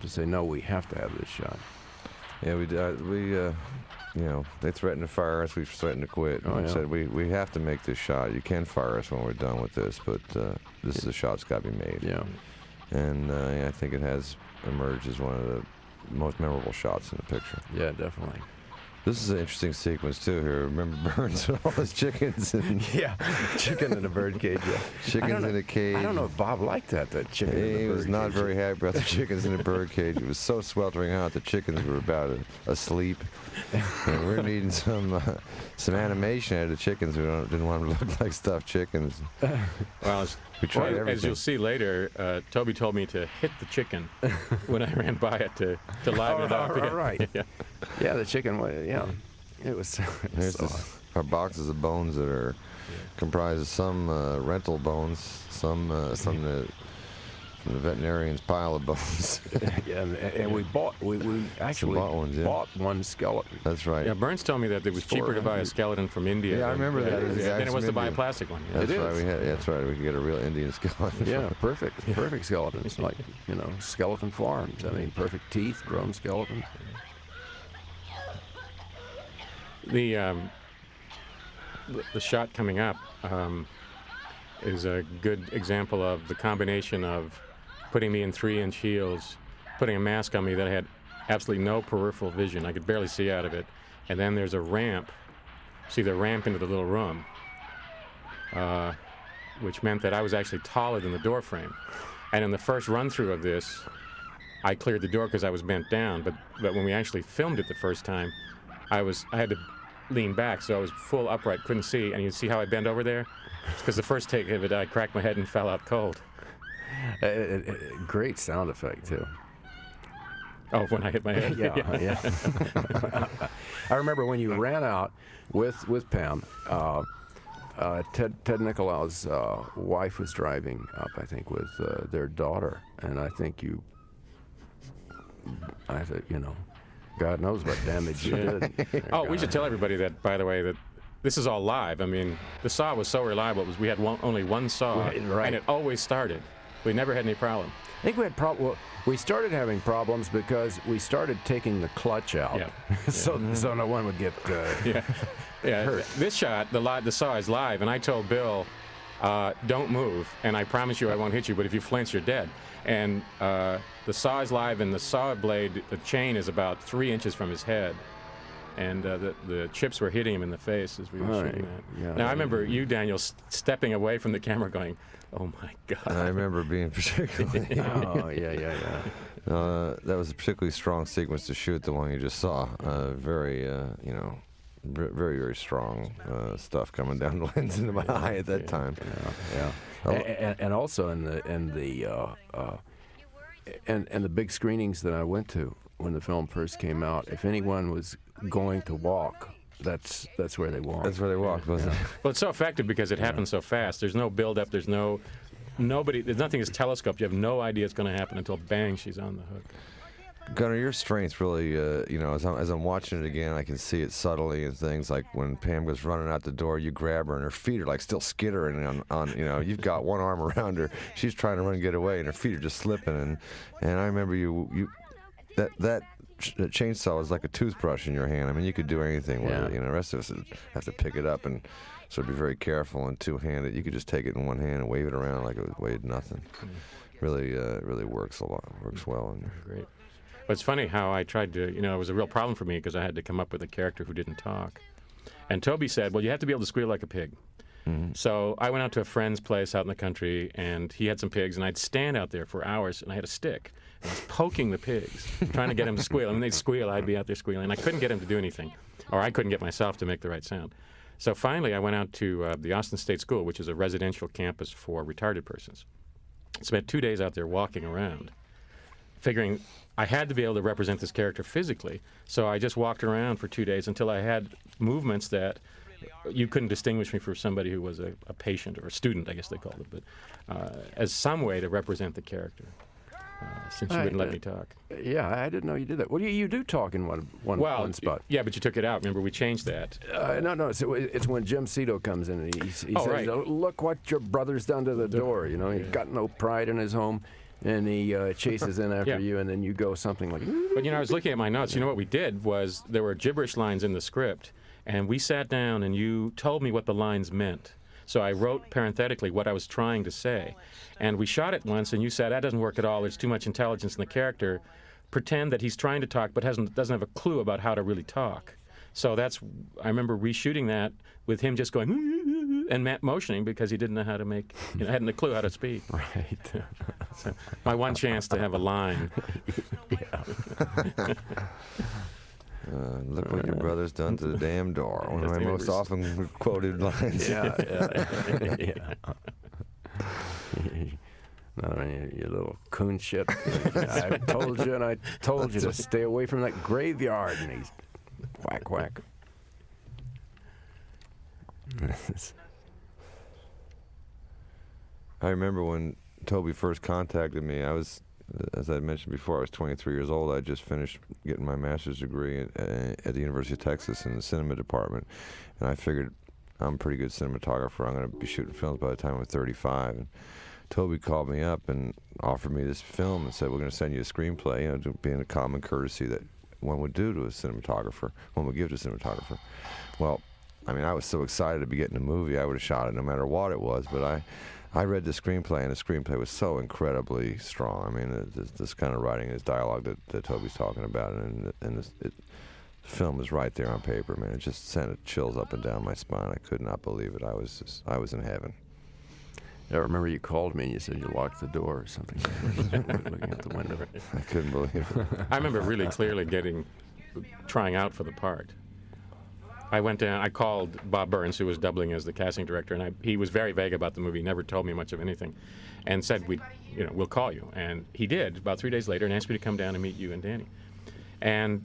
to say, no, we have to have this shot. Yeah, they threatened to fire us. We threatened to quit. Oh, We yeah. said, we have to make this shot. You can fire us when we're done with this, but this is a shot that's got to be made. Yeah. And I think it has emerged as one of the most memorable shots in the picture. Yeah, definitely. This is an interesting sequence, too, here. Remember Burns with all his chickens? Yeah, chicken in a bird cage, yeah. Chickens in a cage. I don't know if Bob liked that chicken in the bird cage. He was not very happy about the chickens in a bird cage. It was so sweltering hot, the chickens were about asleep. And we're needing some animation out of the chickens. We didn't want them to look like stuffed chickens. Well, We tried as everything. you'll see later, Tobe told me to hit the chicken when I ran by it to liven it up. All right. Yeah. Yeah, the chicken, it was Here's so, our boxes of bones that are comprised of some rental bones, some from the veterinarian's pile of bones. yeah, and we actually bought ones, yeah. bought one skeleton. That's right. Yeah, Burns told me that it was cheaper to buy a skeleton from India. Yeah, I remember that. It was than it was to buy a Indian. plastic one. That's It right. is. That's right. We could get a real Indian skeleton. Yeah, perfect skeletons, like skeleton farms. I mean, perfect teeth, grown skeleton. The shot coming up is a good example of the combination of putting me in 3-inch heels, putting a mask on me that I had absolutely no peripheral vision. I could barely see out of it. And then there's a ramp. See the ramp into the little room, which meant that I was actually taller than the door frame. And in the first run-through of this, I cleared the door because I was bent down. But when we actually filmed it the first time, I had to lean back, so I was full upright, couldn't see. And you see how I bent over there? It's because the first take of it, I cracked my head and fell out cold. Great sound effect, too. Oh, when I hit my head. Yeah. I remember when you ran out with Pam, Ted Nicolau's wife was driving up, I think, with their daughter, and I think I said, God knows what damage you did. Oh, we should tell everybody that, by the way, that this is all live. I mean, the saw was so reliable. We had only one saw, Right. and it always started. We never had any problem. I think we had well, we started having problems because we started taking the clutch out, Yeah. so no one would get Yeah. hurt. This shot, the saw is live, and I told Bill, don't move, and I promise you I won't hit you, but if you flinch, you're dead. And the saw is live, and the saw blade, the chain is about 3 inches from his head. And the chips were hitting him in the face as we were shooting that. Yeah, now, I remember you, Daniel, stepping away from the camera going, oh, my God. I remember being particularly. Oh, yeah. That was a particularly strong sequence to shoot, the one you just saw. Very, very, very strong stuff coming down the lens into my eye at that time. Yeah. And also in the big screenings that I went to when the film first came out, if anyone was going to walk, that's where they walked. That's where they walked, wasn't it? Well, it's so effective because it happens so fast. There's no build-up. There's nothing is telescoped. You have no idea it's going to happen until bang, she's on the hook. Gunnar, your strength really, as I'm watching it again, I can see it subtly and things like when Pam goes running out the door, you grab her and her feet are like still skittering on you've got one arm around her, she's trying to run and get away and her feet are just slipping and I remember that chainsaw was like a toothbrush in your hand. I mean, you could do anything with it. The rest of us have to pick it up and sort of be very careful and two-handed. You could just take it in one hand and wave it around like it weighed nothing. Really works a lot. Works well. Great. But it's funny how I tried to, it was a real problem for me because I had to come up with a character who didn't talk. And Tobe said, well, you have to be able to squeal like a pig. Mm-hmm. So I went out to a friend's place out in the country, and he had some pigs, and I'd stand out there for hours, and I had a stick. And I was poking the pigs, trying to get them to squeal. And when they'd squeal, I'd be out there squealing. And I couldn't get him to do anything, or I couldn't get myself to make the right sound. So finally, I went out to the Austin State School, which is a residential campus for retarded persons. Spent 2 days out there walking around, figuring I had to be able to represent this character physically. So I just walked around for 2 days until I had movements that you couldn't distinguish me from somebody who was a patient or a student, I guess they called it, but as some way to represent the character, since you wouldn't let me talk. Yeah, I didn't know you did that. Well, you do talk in one spot. Yeah, but you took it out. Remember, we changed that. No, it's when Jim Cito comes in and he says, right. Look what your brother's done to the door. He's got no pride in his home. And he chases in after you, and then you go something like... But, I was looking at my notes. What we did was there were gibberish lines in the script, and we sat down and you told me what the lines meant. So I wrote parenthetically what I was trying to say. And we shot it once, and you said, that doesn't work at all. There's too much intelligence in the character. Pretend that he's trying to talk but doesn't have a clue about how to really talk. So I remember reshooting that with him just going and Matt motioning because he didn't know how to make, hadn't a clue how to speak. Right. So my one chance to have a line. Look what your brother's done to the damn door. One of my most often quoted lines. Yeah. No, you little coon shit. I told you to stay away from that graveyard. And he's whack, whack. I remember when Tobe first contacted me, as I mentioned before, I was 23 years old. I just finished getting my master's degree at the University of Texas in the cinema department. And I figured I'm a pretty good cinematographer. I'm going to be shooting films by the time I'm 35. And Tobe called me up and offered me this film and said, we're going to send you a screenplay, being a common courtesy that one would do to a cinematographer, one would give to a cinematographer. Well, I was so excited to be getting a movie, I would have shot it no matter what it was, but I read the screenplay, and the screenplay was so incredibly strong. This kind of writing, this dialogue that Tobe's talking about, and the film was right there on paper, man. It just sent chills up and down my spine. I could not believe it. I was in heaven. I remember you called me and you said you locked the door or something. Looking out the window. I couldn't believe it. I remember really clearly trying out for the part. I went down, I called Bob Burns, who was doubling as the casting director, and he was very vague about the movie, he never told me much of anything, and said, we'll call you. And he did, about 3 days later, and asked me to come down and meet you and Danny. And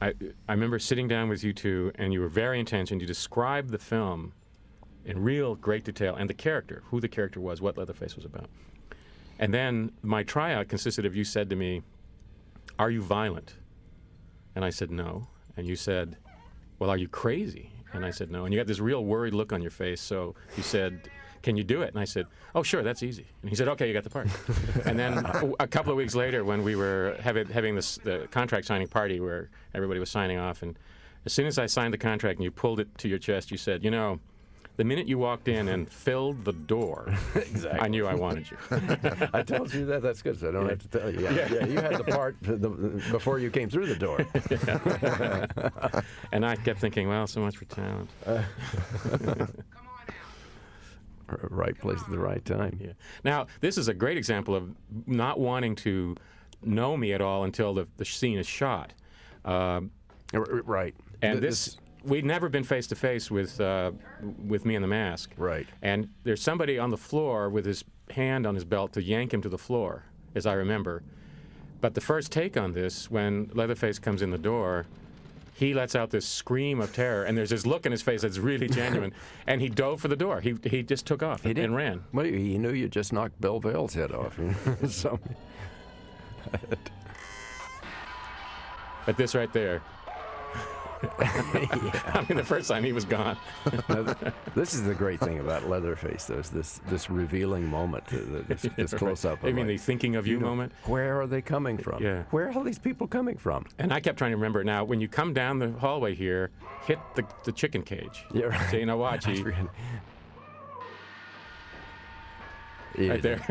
I remember sitting down with you two, and you were very intense, and you described the film in real great detail, and the character, who the character was, what Leatherface was about. And then my tryout consisted of you said to me, are you violent? And I said, no. And you said, well, are you crazy? And I said, no. And you got this real worried look on your face, so you said, can you do it? And I said, oh, sure, that's easy. And he said, okay, you got the part. And then a couple of weeks later, when we were having the contract signing party where everybody was signing off, and as soon as I signed the contract and you pulled it to your chest, you said, the minute you walked in and filled the door, Exactly. I knew I wanted you. I told you that. That's good. So I don't have to tell you. Yeah, you had the part before you came through the door. And I kept thinking, well, so much for talent. Right place at the right time. Yeah. Now, this is a great example of not wanting to know me at all until the scene is shot. Right. And we'd never been face to face with me in the mask. Right. And there's somebody on the floor with his hand on his belt to yank him to the floor, as I remember. But the first take on this, when Leatherface comes in the door, he lets out this scream of terror, and there's this look in his face that's really genuine. And he dove for the door. He just took off and ran. Well, he knew you just knocked Bill Vale's head off. So. But this right there. I mean, the first time he was gone. Now, this is the great thing about Leatherface, though, is this revealing moment, this close-up. You mean the thinking of you moment? Where are they coming from? Yeah. Where are all these people coming from? And I kept trying to remember, now, when you come down the hallway here, hit the chicken cage. Yeah, right. So, watch. Right there.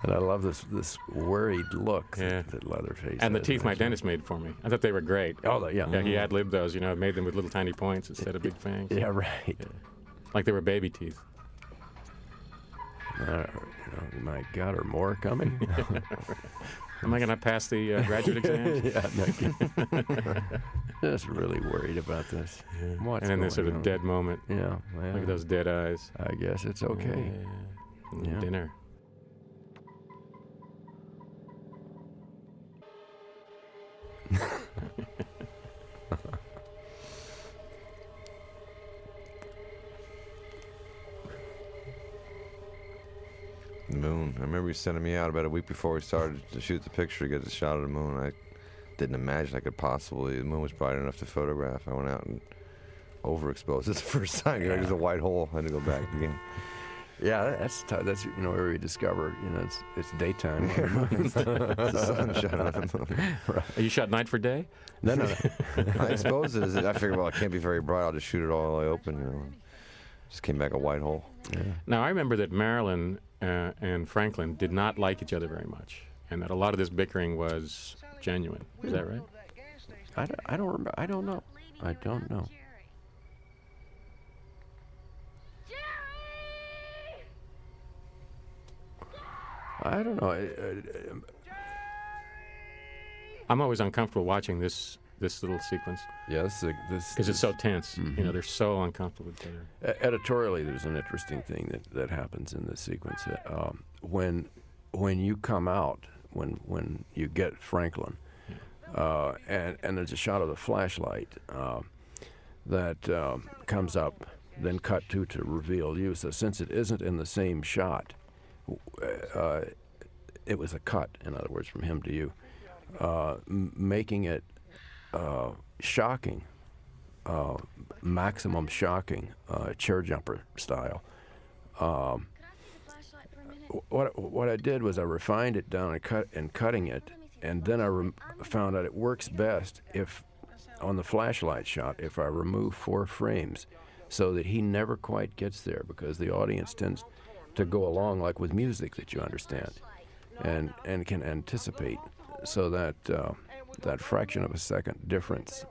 And I love this worried look that Leatherface And the has. teeth my dentist made for me. I thought they were great. Oh, yeah. Yeah, he ad-libbed those, made them with little tiny points instead of big fangs. Yeah, right. Yeah. Like they were baby teeth. My God, are more coming? Am I going to pass the graduate exams? Yeah, no kidding. Just really worried about this. What's And then this sort going of on? dead moment. Yeah, well, Look at those dead eyes. I guess it's okay. And Yeah. Dinner. The moon. I remember you sending me out about a week before we started to shoot the picture to get a shot of the moon. I didn't imagine I could possibly. The moon was bright enough to photograph. I went out and overexposed it the first time. There's a white hole. I had to go back again. Yeah, that's where we discover it's daytime. The sun shone on the moon. Right. Are you shot night for day? No. I exposed it. I figured, well, it can't be very bright. I'll just shoot it all the way open. Just came back a white hole. Yeah. Now, I remember that Marilyn and Franklin did not like each other very much, and that a lot of this bickering was genuine. Is that right? I don't remember. I don't know. I don't know. I don't know. I'm always uncomfortable watching this little sequence Yes, this because it's so tense. Mhm. They're so uncomfortable with each other. Editorially, there's an interesting thing that happens in this sequence. When you come out, when you get Franklin, and there's a shot of the flashlight that comes up, then cut to reveal you. So since it isn't in the same shot, it was a cut, in other words, from him to you, making it shocking, maximum shocking, chair jumper style. What I did was I refined it down and cutting it, and then I found out it works best if on the flashlight shot if I remove 4 frames, so that he never quite gets there, because the audience tends to go along like with music that you understand, and can anticipate, so that that fraction of a second difference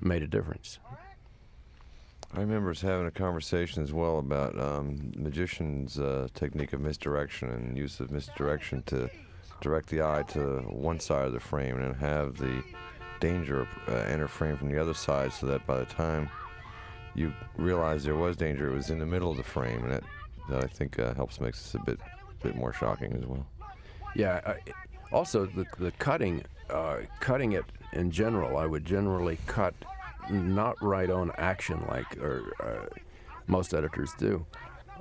made a difference. I remember us having a conversation as well about magicians' technique of misdirection and use of misdirection to direct the eye to one side of the frame and have the danger enter frame from the other side, so that by the time you realize there was danger, it was in the middle of the frame, and that I think helps makes this a bit more shocking as well. Yeah. Also, the cutting it in general, I would generally cut not right on action like most editors do.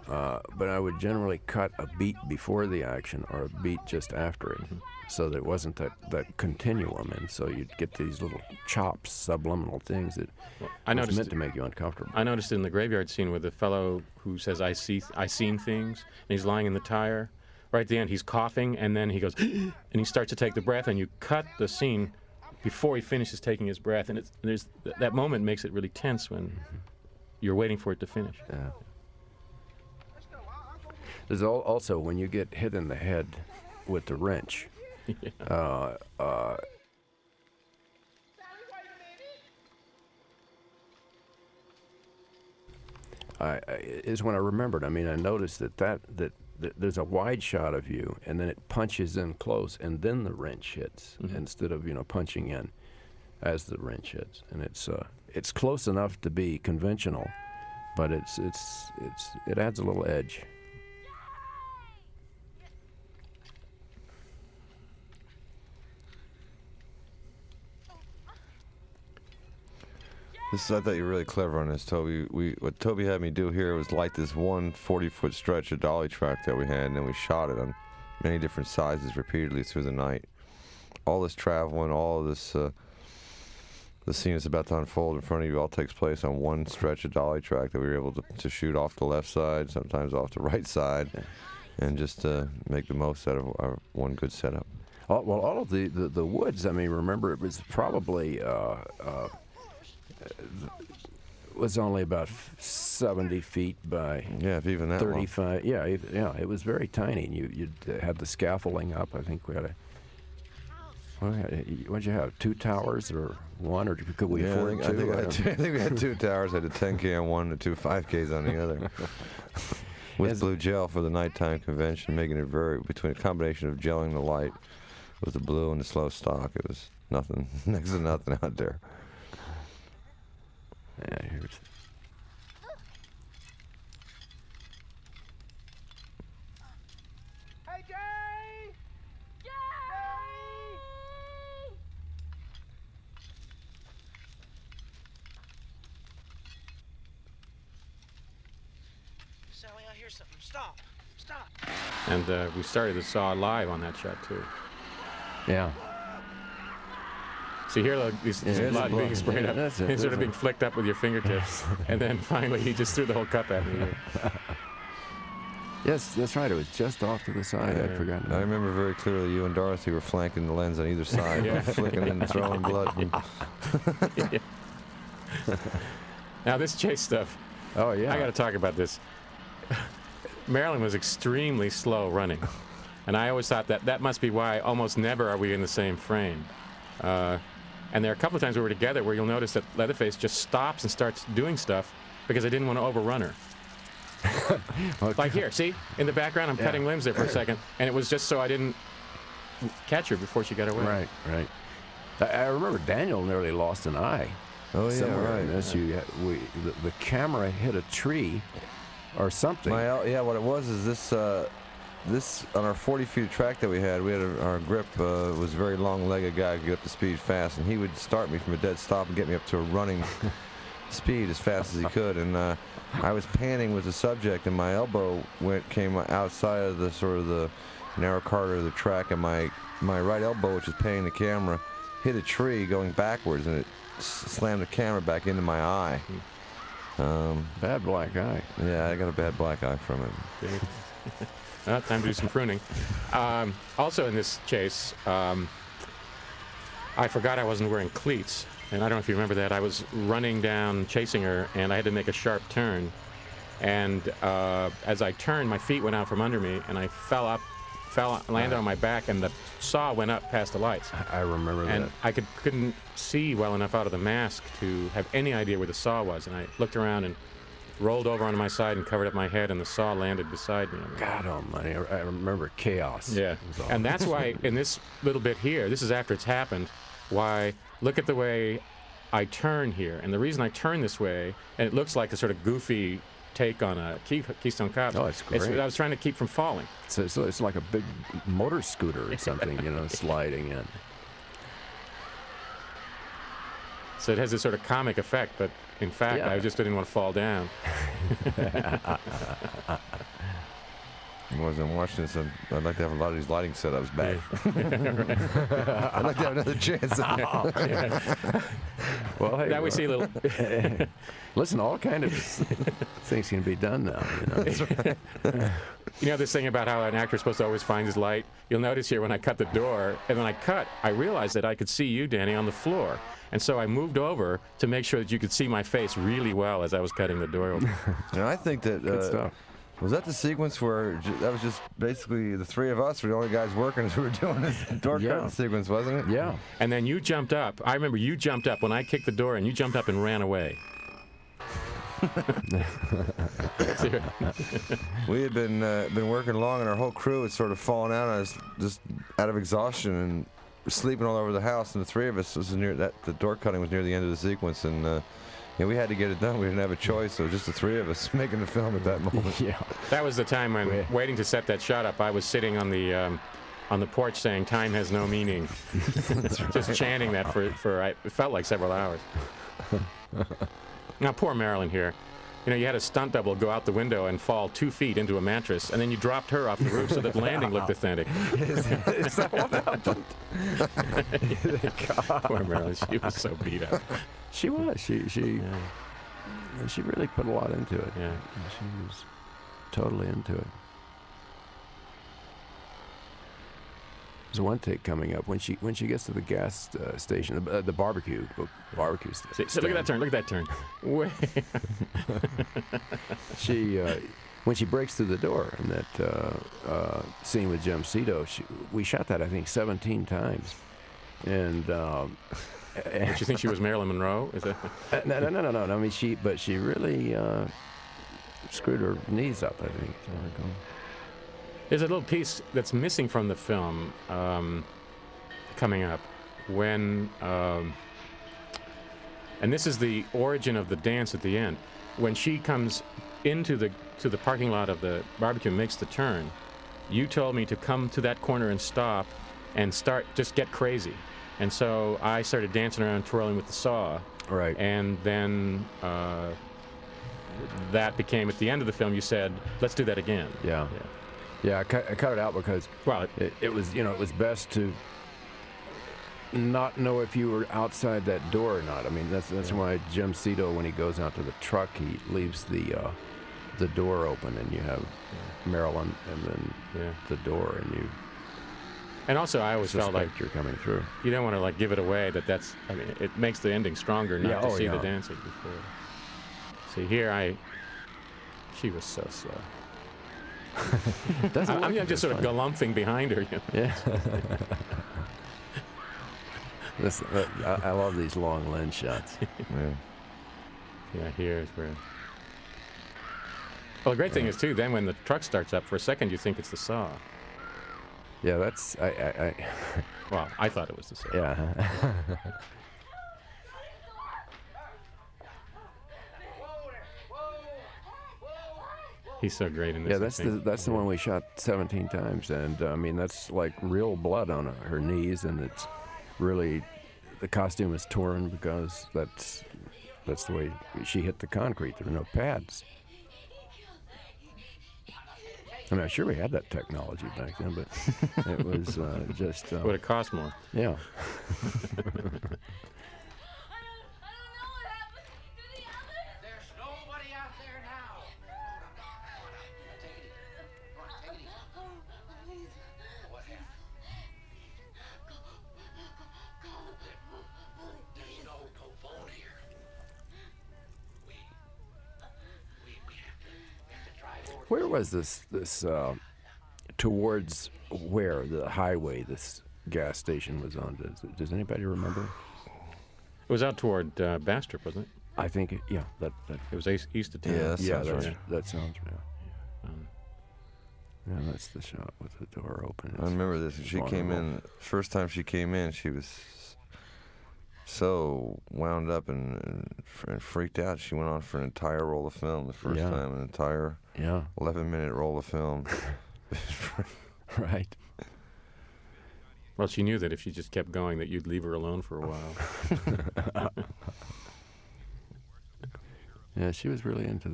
but I would generally cut a beat before the action or a beat just after it, so that it wasn't that continuum, and so you'd get these little chops, subliminal things that was meant to make you uncomfortable. I noticed it in the graveyard scene with the fellow who says, I seen things, and he's lying in the tire. Right at the end, he's coughing, and then he goes, and he starts to take the breath, and you cut the scene before he finishes taking his breath, and that moment makes it really tense when you're waiting for it to finish. Yeah. There's also when you get hit in the head with the wrench. Yeah. Is when I remembered. I mean, I noticed that there's a wide shot of you, and then it punches in close, and then the wrench hits instead of punching in as the wrench hits, and it's close enough to be conventional, but it adds a little edge. I thought you were really clever on this, Toby. What Toby had me do here was light this one 40-foot stretch of dolly track that we had, and then we shot it on many different sizes repeatedly through the night. All this traveling, all of this, the scene that's about to unfold in front of you all takes place on one stretch of dolly track that we were able to shoot off the left side, sometimes off the right side, and just make the most out of our one good setup. Well, all of the woods, I mean, remember, it was probably... was only about 70 feet by if even that 35. Long. Yeah, it was very tiny. And you'd had the scaffolding up. I think we had what'd you have? 2 towers or one, or could we afford 2? I think we had 2 towers. I had a 10K on one and 2 5Ks on the other. With blue gel for the nighttime convention, making it between a combination of gelling the light with the blue and the slow stock. It was nothing, next to nothing out there. Yeah, here's. Hey, Jay! Jay! Sally, I hear something. Stop. Stop. And we started the saw live on that shot, too. Yeah. See here, these blood being sprayed up, instead of being flicked up with your fingertips. And then finally, he just threw the whole cup at me. Yes, that's right. It was just off to the side. I'd forgotten. I remember very clearly you and Dorothy were flanking the lens on either side, flicking and throwing blood. Now, this chase stuff. Oh, yeah. I got to talk about this. Marilyn was extremely slow running. And I always thought that must be why almost never are we in the same frame. And there are a couple of times we were together where you'll notice that Leatherface just stops and starts doing stuff because I didn't want to overrun her. Okay. Like here, see? In the background, I'm cutting limbs there for a second, and it was just so I didn't catch her before she got away. Right. I remember Daniel nearly lost an eye. Oh, yeah, right. right. The camera hit a tree or something. What it was is this on our 40 feet of track that we had our grip was a very long-legged guy who could get up to speed fast, and he would start me from a dead stop and get me up to a running speed as fast as he could. And I was panning with the subject, and my elbow came outside of the narrow corridor of the track, and my right elbow, which is panning the camera, hit a tree going backwards, and it slammed the camera back into my eye. Bad black eye. Yeah, I got a bad black eye from it. Time to do some pruning. Also in this chase, I forgot I wasn't wearing cleats. And I don't know if you remember that. I was running down, chasing her, and I had to make a sharp turn. And as I turned, my feet went out from under me, and I landed on my back, and the saw went up past the lights. I remember that. And I couldn't see well enough out of the mask to have any idea where the saw was. And I looked around and rolled over onto my side and covered up my head, and the saw landed beside me. God almighty, I remember chaos. Yeah, and that's why in this little bit here, this is after it's happened, why, look at the way I turn here. And the reason I turn this way, and it looks like a sort of goofy take on a Keystone Cop. Oh, it's great. I was trying to keep from falling. So it's like a big motor scooter or something, sliding in. So it has this sort of comic effect, but in fact, I just didn't want to fall down. As I'm watching this, I'd like to have a lot of these lighting setups back. I'd like to have another chance. Well, hey, Now we see a little. listen, all kind of things can be done now. You know this thing about how an actor's supposed to always find his light? You'll notice here when I cut the door, and when I realized that I could see you, Danny, on the floor. And so I moved over to make sure that you could see my face really well as I was cutting the door open. And I think that Good stuff. was that the sequence where that was just basically the three of us were the only guys working as we were doing this door cutting sequence, wasn't it? Yeah. And then you jumped up. I remember you jumped up when I kicked the door, and you jumped up and ran away. We had been working along, and our whole crew had sort of fallen out. And I was just out of exhaustion and sleeping all over the house. And the three of us was near that. The door cutting was near the end of the sequence, and we had to get it done. We didn't have a choice. So it was just the three of us making the film at that moment. Yeah. That was the time when, waiting to set that shot up, I was sitting on the porch saying, "Time has no meaning," just chanting that for it felt like several hours. Now, poor Marilyn here. You know, you had a stunt double go out the window and fall 2 feet into a mattress, and then you dropped her off the roof so that the landing looked authentic. Is that what happened? Poor Marilyn, she was so beat up. She was. She really put a lot into it. Yeah. She was totally into it. There's one take coming up when she gets to the gas station, the barbecue station. So look at that turn. Look at that turn. When she breaks through the door in that scene with Jim Cito, we shot that I think 17 times, and. Did you think she was Marilyn Monroe? Is that? No. I mean, she really screwed her knees up, I think. There's a little piece that's missing from the film coming up when, and this is the origin of the dance at the end. When she comes into the parking lot of the barbecue and makes the turn, you told me to come to that corner and stop and just get crazy. And so I started dancing around, twirling with the saw. Right. And then that became, at the end of the film, you said, let's do that again. Yeah. Yeah, I cut it out because it was it was best to not know if you were outside that door or not. I mean that's why Jim Cito, when he goes out to the truck, he leaves the door open, and you have Marilyn and then the door, and you. And also, I always felt like you're coming through. You don't want to give it away. That's. I mean, it makes the ending stronger not to see the dancing before. See here, she was so slow. I'm just sort of galumphing behind her. Yeah. I love these long lens shots. Yeah, here's where. Well, the great thing is too. Then when the truck starts up, for a second you think it's the saw. Yeah, that's I. Well, I thought it was the saw. Yeah. He's so great in this. Yeah, that's the one we shot 17 times, and I mean that's like real blood on her knees, and it's really the costume is torn because that's the way she hit the concrete. There were no pads. I mean, I'm sure we had that technology back then, but it was just. Would it cost more? Yeah. There's nobody out there now. Take it easy. Come on, take it easy. What happened? There's no phone here. We have to drive over. Where was this towards where the highway this gas station was on? Does anybody remember? It was out toward Bastrop, wasn't it? I think it was east of town. Yeah, that sounds right. That sounds right. Yeah, that's the shot with the door open. I remember this. She came in. First time she came in, she was so wound up and freaked out. She went on for an entire roll of film the first time, an entire 11-minute roll of film. Right. Well, she knew that if she just kept going, that you'd leave her alone for a while. Yeah, she was really into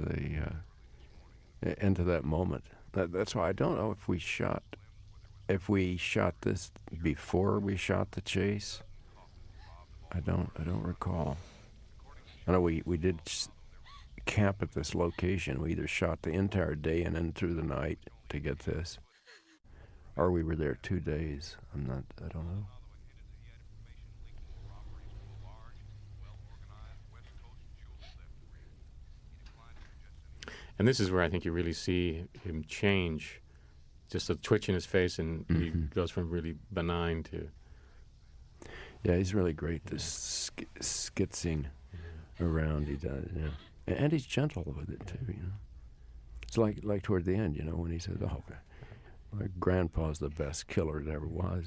into that moment. That's why I don't know if we shot this before we shot the chase. I don't recall. I know we did camp at this location. We either shot the entire day and then through the night to get this, or we were there 2 days. I don't know. And this is where I think you really see him change. Just a twitch in his face, and he goes from really benign to... Yeah, he's really great, this skitzing around he does, yeah. And he's gentle with it, too, you know. It's like toward the end, you know, when he said, "Oh, my grandpa's the best killer that ever was.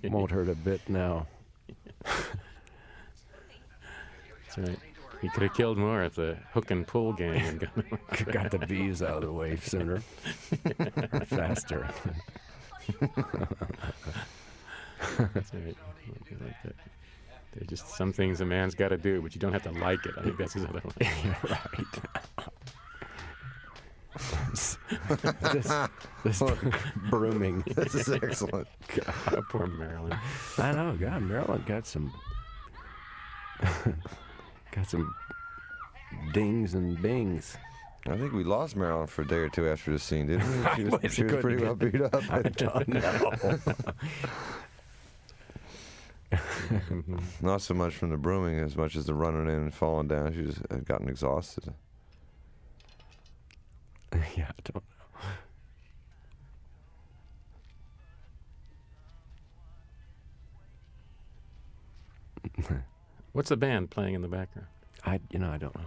Won't hurt a bit now." That's right. He could have killed more if the hook and pull gang had got the bees out of the way sooner or faster. That's right. Like that. There's just some things a man's got to do, but you don't have to like it. I think that's his other one. Right. this brooming. This is excellent. God, poor Marilyn. I know. God, Marilyn got some dings and bings. I think we lost Marilyn for a day or two after the scene, didn't we? She was pretty well beat up. I don't know. Not so much from the brooming as much as the running in and falling down. She just had gotten exhausted. Yeah, I don't know. What's the band playing in the background? I don't know.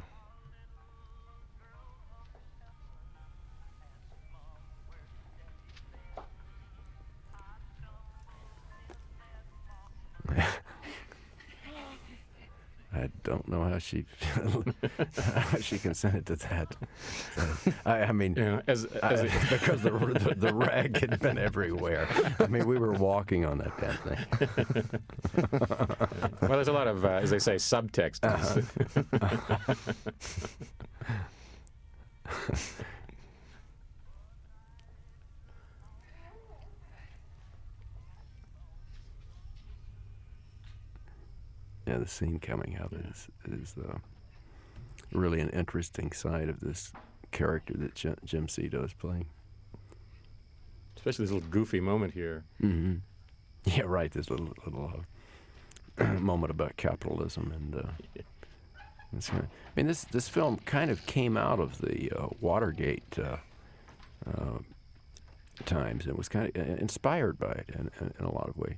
I don't know how she consented to that. I mean, because the rag had been everywhere. I mean, we were walking on that damn thing. Well, there's a lot of, as they say, subtext. Yeah, the scene coming out is really an interesting side of this character that Jim Cito is playing. Especially this little goofy moment here. Mm-hmm. Yeah, right. This little moment about capitalism and. I mean, this film kind of came out of the Watergate times. It was kind of inspired by it in a lot of ways.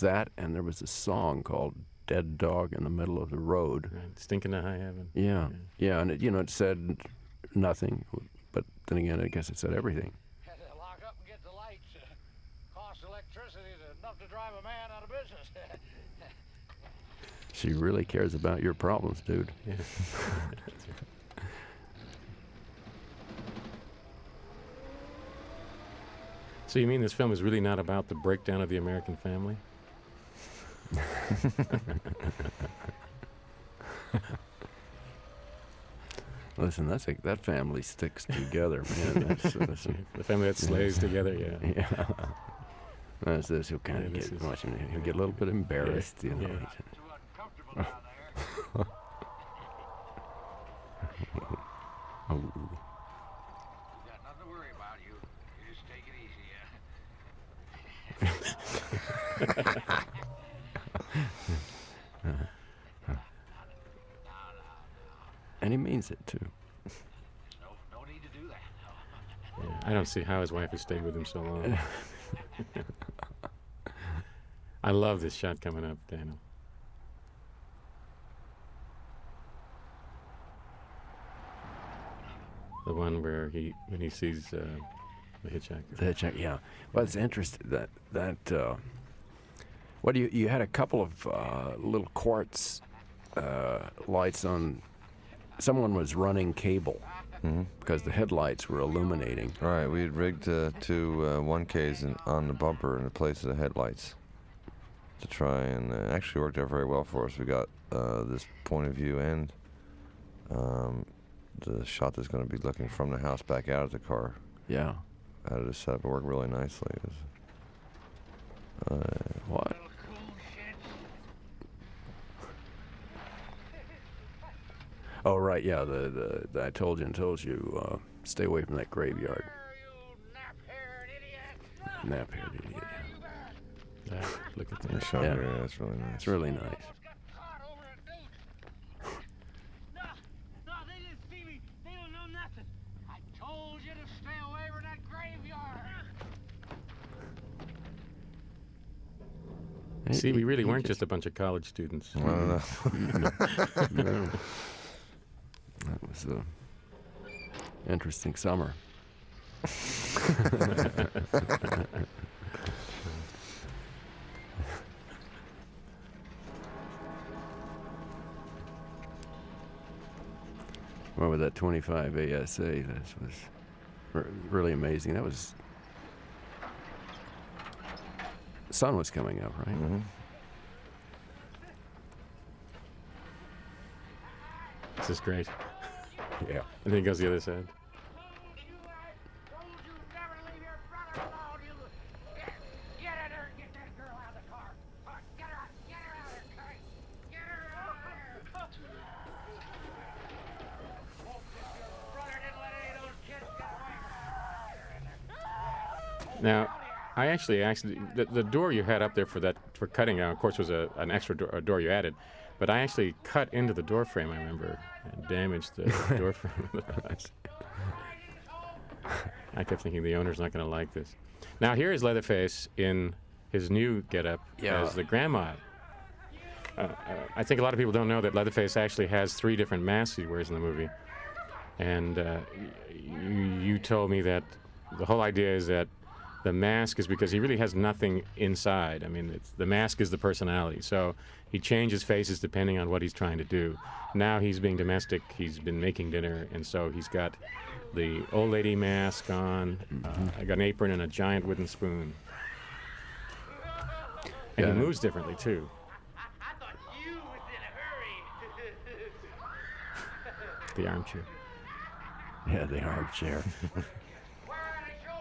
That, and there was a song called "Dead Dog in the Middle of the Road." Right. Stinking to high heaven. Yeah, and it said nothing, but then again, I guess it said everything. Had to lock up and get the lights. Cost electricity enough to drive a man out of business. She really cares about your problems, dude. Yeah. So you mean this film is really not about the breakdown of the American family? Listen, that family sticks together, man. That's the family that slays together, yeah. Yeah. That's this. He'll kind of he'll get a little bit embarrassed, you know. Yeah. Oh. You got nothing to worry about. You just take it easy, And he means it too. No need to do that. Yeah, I don't see how his wife has stayed with him so long. I love this shot coming up, Daniel. The one where when he sees the hitchhiker. The hitchhiker, yeah. Well, it's interesting that you had a couple of little quartz lights on. Someone was running cable because the headlights were illuminating. Right, we had rigged two 1Ks on the bumper in the place of the headlights to try and actually worked out very well for us. We got this point of view and the shot that's going to be looking from the house back out at the car. Yeah. Out of the setup, it worked really nicely. What? Oh, right, yeah, the I told you, stay away from that graveyard. Nap-haired idiot. Look at The that. shot Yeah. here, that's really nice. It's really nice. No, they didn't see me. They don't know nothing. I told you to stay away from that graveyard. See, we really weren't just a bunch of college students. I don't know. No. That was an interesting summer. Well, with that 25 ASA, this was really amazing. That was... The sun was coming up, right? Mhm. This is great. Yeah. And then he goes the other side. Told you never leave your brother alone. Get in there and get that girl out of the car. Get her out. Get her out of there, Curry. Get her out of there. Hope this your brother didn't let any of those kids get away. Now, I actually the door you had up there for cutting, of course, was an extra door you added, but I actually cut into the door frame, I remember, and damaged the door frame. I kept thinking the owner's not going to like this. Now, here is Leatherface in his new getup as the grandma. I think a lot of people don't know that Leatherface actually has 3 different masks he wears in the movie. And you told me that the whole idea is that the mask is because he really has nothing inside. I mean, the mask is the personality. So he changes faces depending on what he's trying to do. Now he's being domestic. He's been making dinner, and so he's got the old lady mask on. I got an apron and a giant wooden spoon. And he moves differently, too. I thought you was in a hurry. The armchair. Yeah, the armchair. Where are they? Show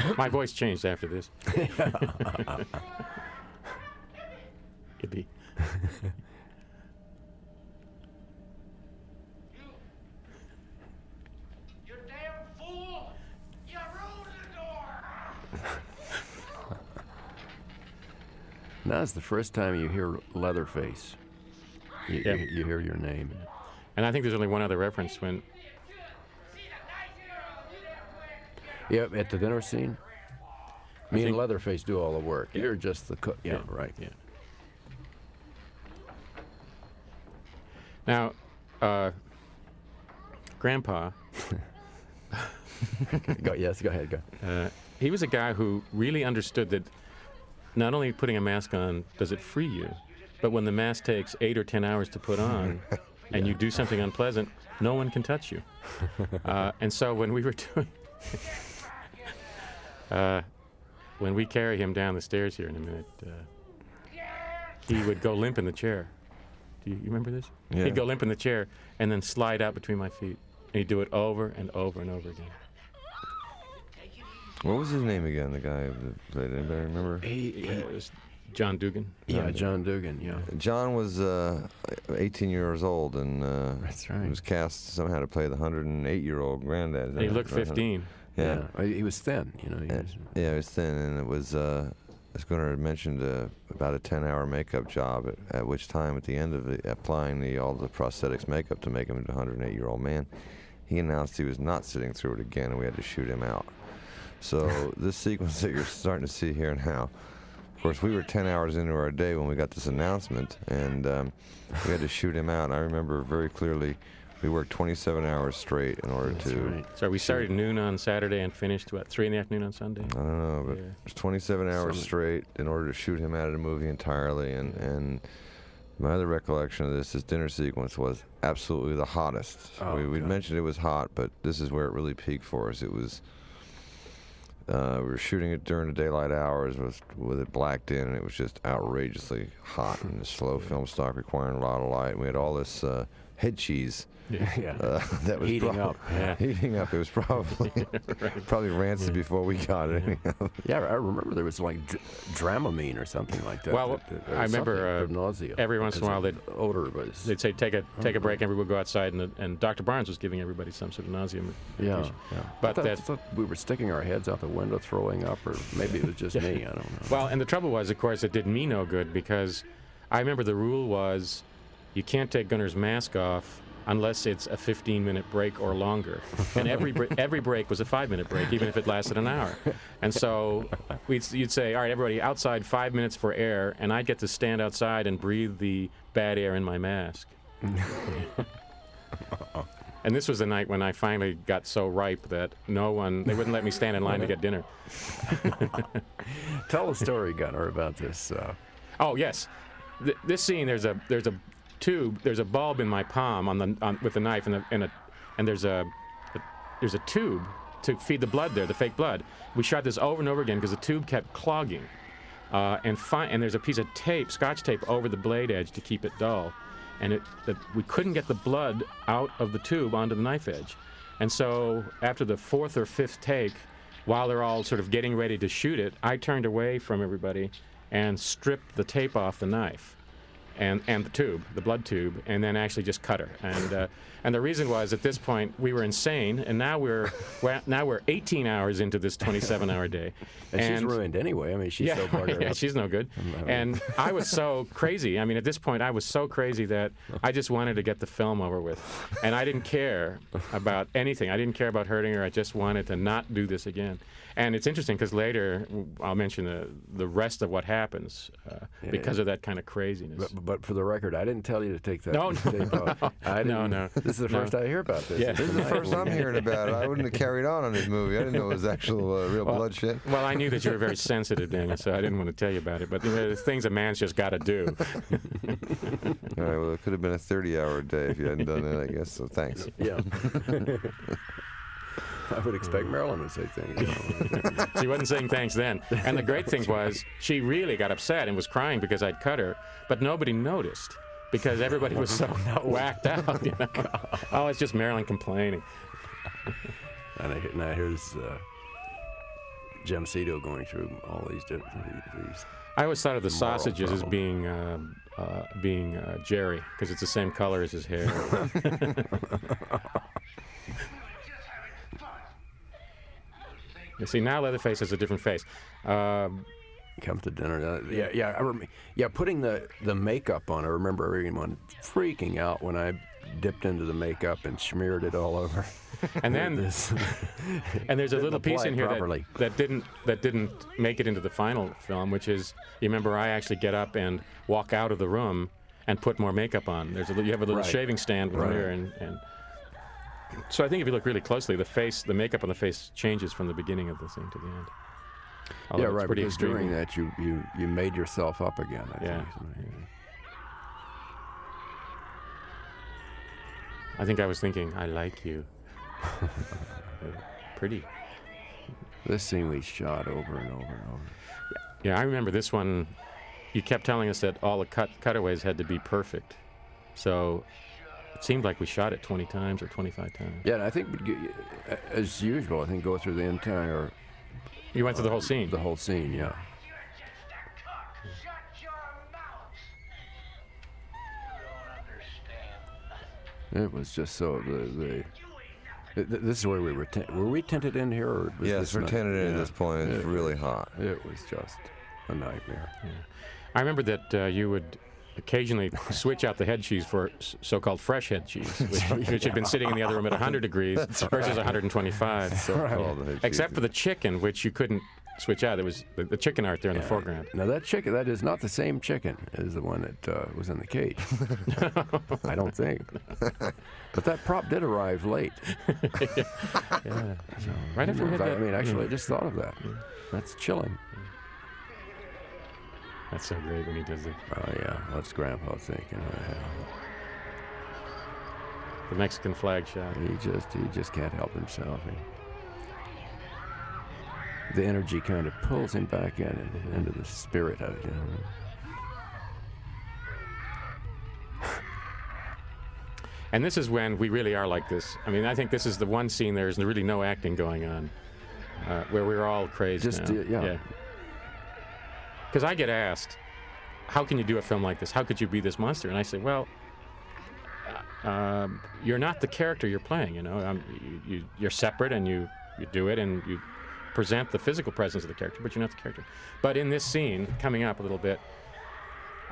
me. My voice changed after this. Yippee. You damn fool! You ruined the door! Now's the first time you hear Leatherface. You, Yeah. you hear your name. And I think there's only one other reference when Yeah, at the dinner scene. Me and think- Leatherface do all the work. You're just the cook. Yeah, right. Yeah. Now, Grandpa, Go ahead. Go. he was a guy who really understood that not only putting a mask on does it free you, but when the mask takes 8 or 10 hours to put on, and you do something unpleasant, no one can touch you. And so when we were doing, when we carry him down the stairs here in a minute, he would go limp in the chair. Do you remember this? Yeah. He'd go limp in the chair and then slide out between my feet. And he'd do it over and over and over again. What was his name again? The guy that played it? Anybody remember? It was John Dugan. John Dugan. Yeah. John was 18 years old, and That's right. he was cast somehow to play the 108-year-old granddad. And he looked 15. Yeah. He was thin. You know. He was, Yeah, it was thin, and it was, as Gunnar had mentioned, about a 10-hour makeup job, at which time, at the end of applying all the prosthetics makeup to make him into a 108-year-old man, he announced he was not sitting through it again, and we had to shoot him out. So this sequence that you're starting to see here now, of course, we were 10 hours into our day when we got this announcement, and we had to shoot him out. And I remember very clearly we worked 27 hours straight in order That's to... right. So we started noon on Saturday and finished, what, 3 in the afternoon on Sunday? I don't know, but Yeah. it was 27 hours straight in order to shoot him out of the movie entirely. And my other recollection of this dinner sequence was absolutely the hottest. Oh, We'd God. mentioned it was hot, but this is where it really peaked for us. It was We were shooting it during the daylight hours with it blacked in, and it was just outrageously hot in the slow film stock requiring a lot of light. And we had all this head cheese that was Heating up. Yeah. Heating up. It was probably probably rancid before we got it. anyhow. Yeah, I remember there was like Dramamine or something like that. Well, There I was remember, something for nausea. every once in a while because the odor was. They'd say take a break, and everybody would go outside, and Dr. Barnes was giving everybody some sort of nausea medication. But I thought we were sticking our heads out the window, throwing up, or maybe it was just me. I don't know. Well, and the trouble was, of course, it did me no good, because I remember the rule was you can't take Gunnar's mask off unless it's a 15-minute break or longer. And every break was a 5-minute break, even if it lasted an hour. And so you'd say, all right, everybody, outside 5 minutes for air, and I'd get to stand outside and breathe the bad air in my mask. And this was the night when I finally got so ripe that they wouldn't let me stand in line to get dinner. Tell a story, Gunnar, about this. Oh, yes. This scene, there's a tube, there's a bulb in my palm with the knife, and there's a tube to feed the blood there, the fake blood. We shot this over and over again because the tube kept clogging, and there's a piece of tape, Scotch tape, over the blade edge to keep it dull, and we couldn't get the blood out of the tube onto the knife edge, and so after the fourth or fifth take, while they're all sort of getting ready to shoot it, I turned away from everybody and stripped the tape off the knife. And the tube, the blood tube, and then actually just cut her. And the reason was, at this point we were insane, and now we're 18 hours into this 27-hour day. And she's ruined anyway. I mean, she's so buggered yeah, up. she's no good. And I was so crazy. I mean, at this point, I was so crazy that I just wanted to get the film over with, and I didn't care about anything. I didn't care about hurting her. I just wanted to not do this again. And it's interesting because later I'll mention the rest of what happens because of that kind of craziness. But for the record, I didn't tell you to take that tape off. No. This is the first I hear about this. Yeah. This is the first I'm hearing about it. I wouldn't have carried on this movie. I didn't know it was actual real blood shit. Well, I knew that you were very sensitive, Daniel, so I didn't want to tell you about it. But there's things a man's just got to do. All right, well, it could have been a 30-hour day if you hadn't done that, I guess, so thanks. Yeah. I would expect Marilyn to say things. She wasn't saying thanks then. And the great thing was, she really got upset and was crying because I'd cut her, but nobody noticed because everybody was so whacked out. You know? Oh, it's just Marilyn complaining. And now here's Jim Cito going through all these different. I always thought of the moral sausages as problem. being Jerry because it's the same color as his hair. You see, now Leatherface has a different face. Come to dinner. Putting the makeup on. I remember everyone freaking out when I dipped into the makeup and smeared it all over. And then, and there's a little piece in here that didn't make it into the final film, which is, you remember, I actually get up and walk out of the room and put more makeup on. You have a little shaving stand with a mirror, and so I think if you look really closely, the makeup on the face changes from the beginning of the scene to the end. Although it's pretty because extreme. during that you made yourself up again. I think. I think I was thinking, I like you. Pretty. This scene we shot over and over and over. Yeah, I remember this one. You kept telling us that all the cutaways had to be perfect. So it seemed like we shot it 20 times or 25 times. Yeah, and I think, as usual, go through the entire... You went through the whole scene? The whole scene, yeah. Shut your mouth! You don't understand. It was just so... This is where we were... Were we tented in here? Or was Yes, we're tented in at this point. It's really hot. It was just a nightmare. Yeah. I remember that you would occasionally switch out the head cheese for so-called fresh head cheese, which had been sitting in the other room at 100 degrees versus 125. So-called Except for the chicken, which you couldn't switch out. There was the chicken art there in the foreground. Now that chicken, that is not the same chicken as the one that was in the cage. I don't think. But that prop did arrive late. Yeah. So, right after we had that. Actually, I just thought of that. That's chilling. That's so great when he does it. Oh yeah, what's Grandpa thinking? The Mexican flag shot. He just can't help himself. the energy kind of pulls him back into the spirit of it. And this is when we really are like this. I mean, I think this is the one scene there's really no acting going on, where we're all crazy. Yeah. Because I get asked, how can you do a film like this? How could you be this monster? And I say, well, you're not the character you're playing, you know. You're separate, and you do it, and you present the physical presence of the character, but you're not the character. But in this scene, coming up a little bit,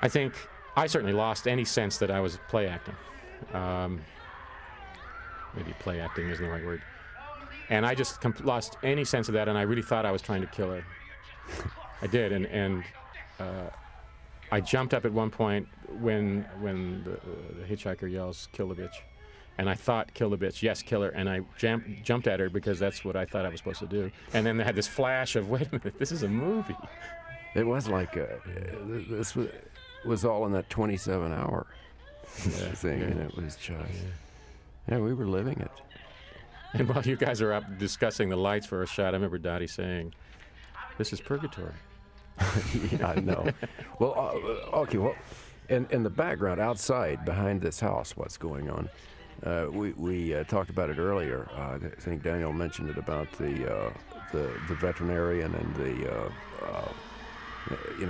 I think I certainly lost any sense that I was play acting. Maybe play acting isn't the right word. And I just lost any sense of that, and I really thought I was trying to kill her. I did, and I jumped up at one point when the hitchhiker yells, "Kill the bitch." And I thought, kill the bitch, yes, kill her. And I jumped at her because that's what I thought I was supposed to do. And then they had this flash of, wait a minute, this is a movie. It was like, this was all in that 27-hour thing, and it was just, we were living it. And while you guys are up discussing the lights for a shot, I remember Dottie saying, this is purgatory. Yeah, I know. Well, okay, well, in the background, outside, behind this house, what's going on? We talked about it earlier. I think Daniel mentioned it about the veterinarian and the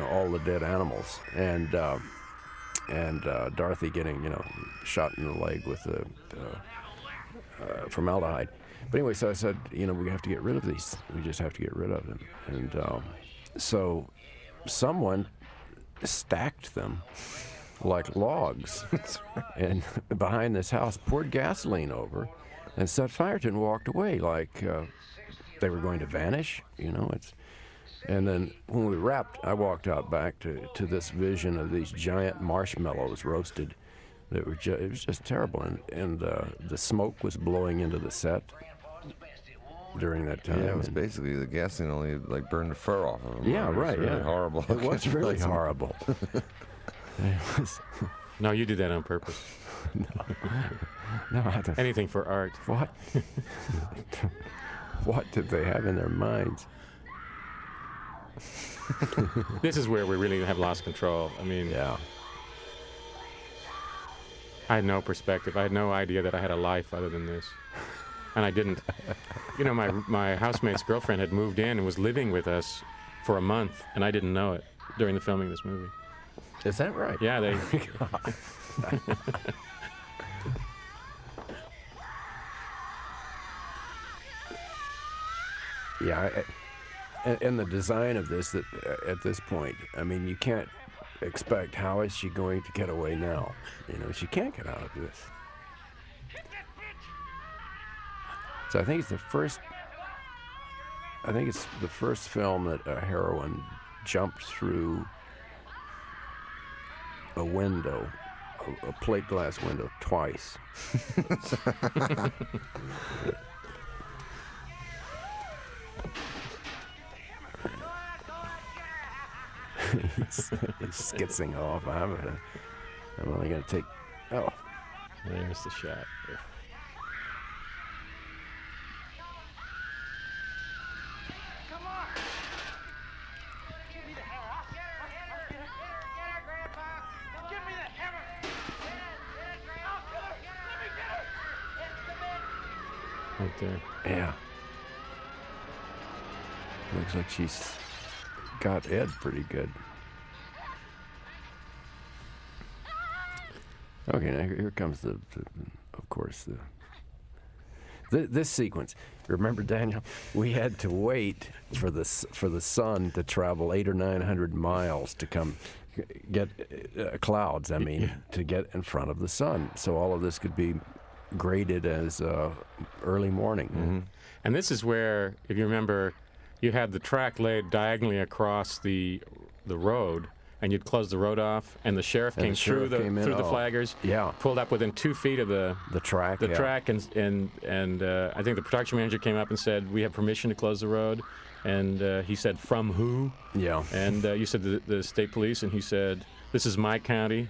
all the dead animals, and Dorothy getting shot in the leg with formaldehyde. But anyway, so I said, we have to get rid of these. We just have to get rid of them, and so someone stacked them like logs, and behind this house, poured gasoline over, and set fire to it and walked away like they were going to vanish. And then when we wrapped, I walked out back to this vision of these giant marshmallows roasted. That were it was just terrible, and the smoke was blowing into the set during that time. Yeah, it was basically the gasoline only burned the fur off of them. Yeah, right. It was really horrible. It was really horrible. No, you did that on purpose. No, I don't. Anything for art. What? What did they have in their minds? This is where we really have lost control. I mean, Yeah. I had no perspective. I had no idea that I had a life other than this. And I didn't. My housemate's girlfriend had moved in and was living with us for a month, and I didn't know it during the filming of this movie. Is that right? Yeah, they... Yeah, and the design of this, that at this point, I mean, you can't expect, how is she going to get away now? She can't get out of this. So I think it's the first film that a heroine jumped through a window, a plate glass window, twice. He's skitzing off. I'm only going to take... Oh. There's the shot. Come on! Give me the hammer. Get her, Grandpa! Give me the hammer! Get her, Grandpa! Let me get her! It's the men! Right there. Yeah. Looks like she's got Ed pretty good. Okay, now here comes of course, this sequence. Remember, Daniel, we had to wait for the sun to travel 800 or 900 miles to come get clouds. I mean, to get in front of the sun, so all of this could be graded as early morning. Mm-hmm. And this is where, if you remember, you had the track laid diagonally across the road, and you'd close the road off, and the sheriff came through the flaggers, pulled up within 2 feet of the track, and I think the production manager came up and said, "We have permission to close the road," and he said, "From who?" Yeah. And you said the state police, and he said, "This is my county."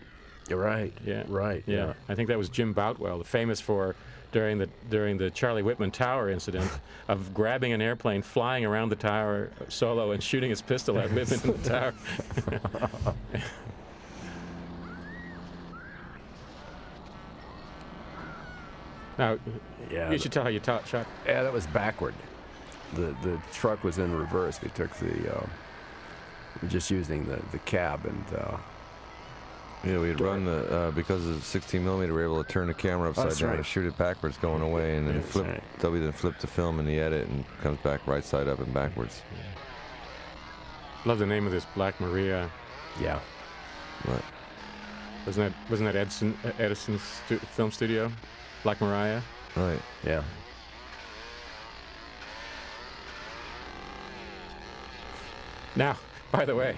You're right. Yeah. Right. Yeah. I think that was Jim Boutwell, famous for during the Charlie Whitman Tower incident of grabbing an airplane, flying around the tower solo, and shooting his pistol at Whitman in the tower. Now, Yeah, you should tell how you shot. Yeah, that was backward. The truck was in reverse. We took we're just using the cab, and Yeah, we'd run because of 16 millimeter, we were able to turn the camera upside That's down right. and shoot it backwards going away, and then That's flip. right. Toby then flipped the film in the edit and comes back right side up and backwards. Love the name of this, Black Maria. yeah. But Wasn't that Edison's film studio? Black Maria. right, Yeah. Now, by the way,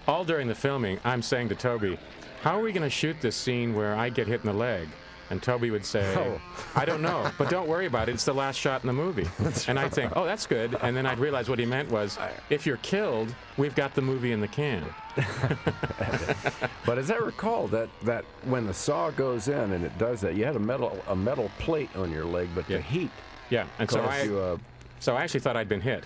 all during the filming, I'm saying to Toby, how are we going to shoot this scene where I get hit in the leg? And Toby would say, Oh. I don't know, but don't worry about it. It's the last shot in the movie. And I'd think, oh, that's good. And then I'd realize what he meant was, if you're killed, we've got the movie in the can. But as I recall, that when the saw goes in and it does that, you had a metal plate on your leg, but Yeah. the heat Yeah, and so caused you I actually thought I'd been hit.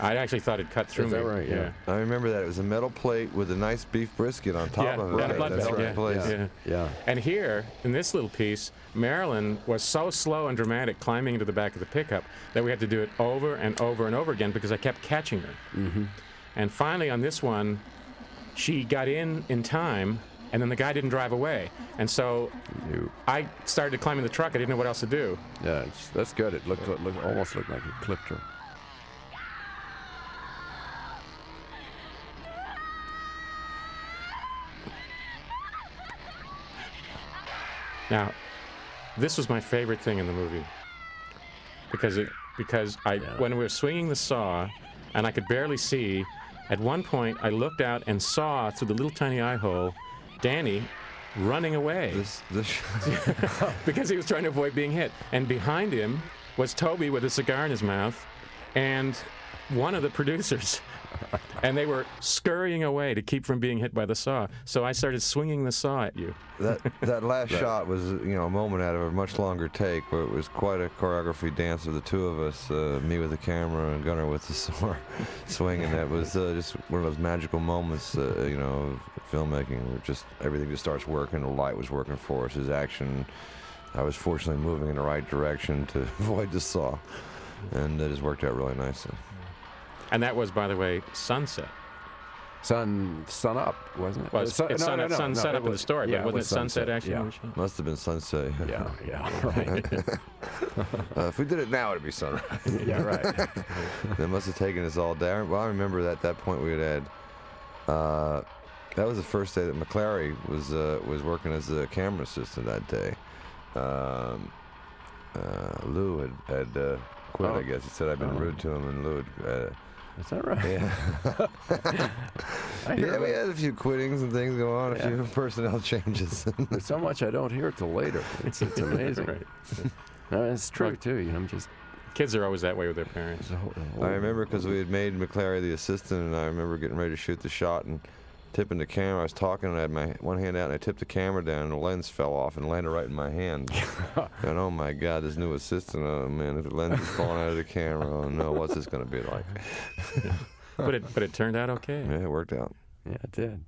I actually thought it cut through Is me. that right? Yeah. I remember that it was a metal plate with a nice beef brisket on top Yeah, of it. yeah, blood That's vessel, right. yeah, Place. yeah. yeah. And here, in this little piece, Marilyn was so slow and dramatic climbing into the back of the pickup that we had to do it over and over and over again because I kept catching her. Mm-hmm. And finally, on this one, she got in time, and then the guy didn't drive away. And so I started climbing the truck. I didn't know what else to do. Yeah, that's good. It almost looked like it clipped her. Now, this was my favorite thing in the movie because when we were swinging the saw and I could barely see, at one point I looked out and saw through the little tiny eye hole Danny running away This because he was trying to avoid being hit. And behind him was Toby with a cigar in his mouth and one of the producers. And they were scurrying away to keep from being hit by the saw. So I started swinging the saw at you. that last shot was a moment out of a much longer take, but it was quite a choreography dance of the two of us, me with the camera and Gunnar with the saw swinging. That was just one of those magical moments, of filmmaking, where just everything just starts working. The light was working for us. His action, I was fortunately moving in the right direction to avoid the saw, and it just worked out really nicely. And that was, by the way, sunset. Sun up, wasn't it? Well, it's sunset up in the story, yeah, but wasn't it sunset actually? Yeah. when we shot? Must have been sunset. Yeah, right. If we did it now, it'd be sunrise. Yeah, right. They must have taken us all down. Well, I remember at that point we had that was the first day that McClary was working as a camera assistant that day. Lou had quit, I guess. He said I'd been rude to him, and Lou had... Is that right? Yeah. Yeah, we had a few quittings and things go on, a few personnel changes. There's so much I don't hear till later. It's amazing. Right. No, it's true too. I'm just. Kids are always that way with their parents. I remember because we had made McClary the assistant, and I remember getting ready to shoot the shot and tipping the camera. I was talking, and I had my one hand out, and I tipped the camera down, and the lens fell off and landed right in my hand. And oh my God, this new assistant, oh man, the lens is falling out of the camera. Oh no, what's this going to be like? But it turned out okay. Yeah, it worked out. Yeah, it did.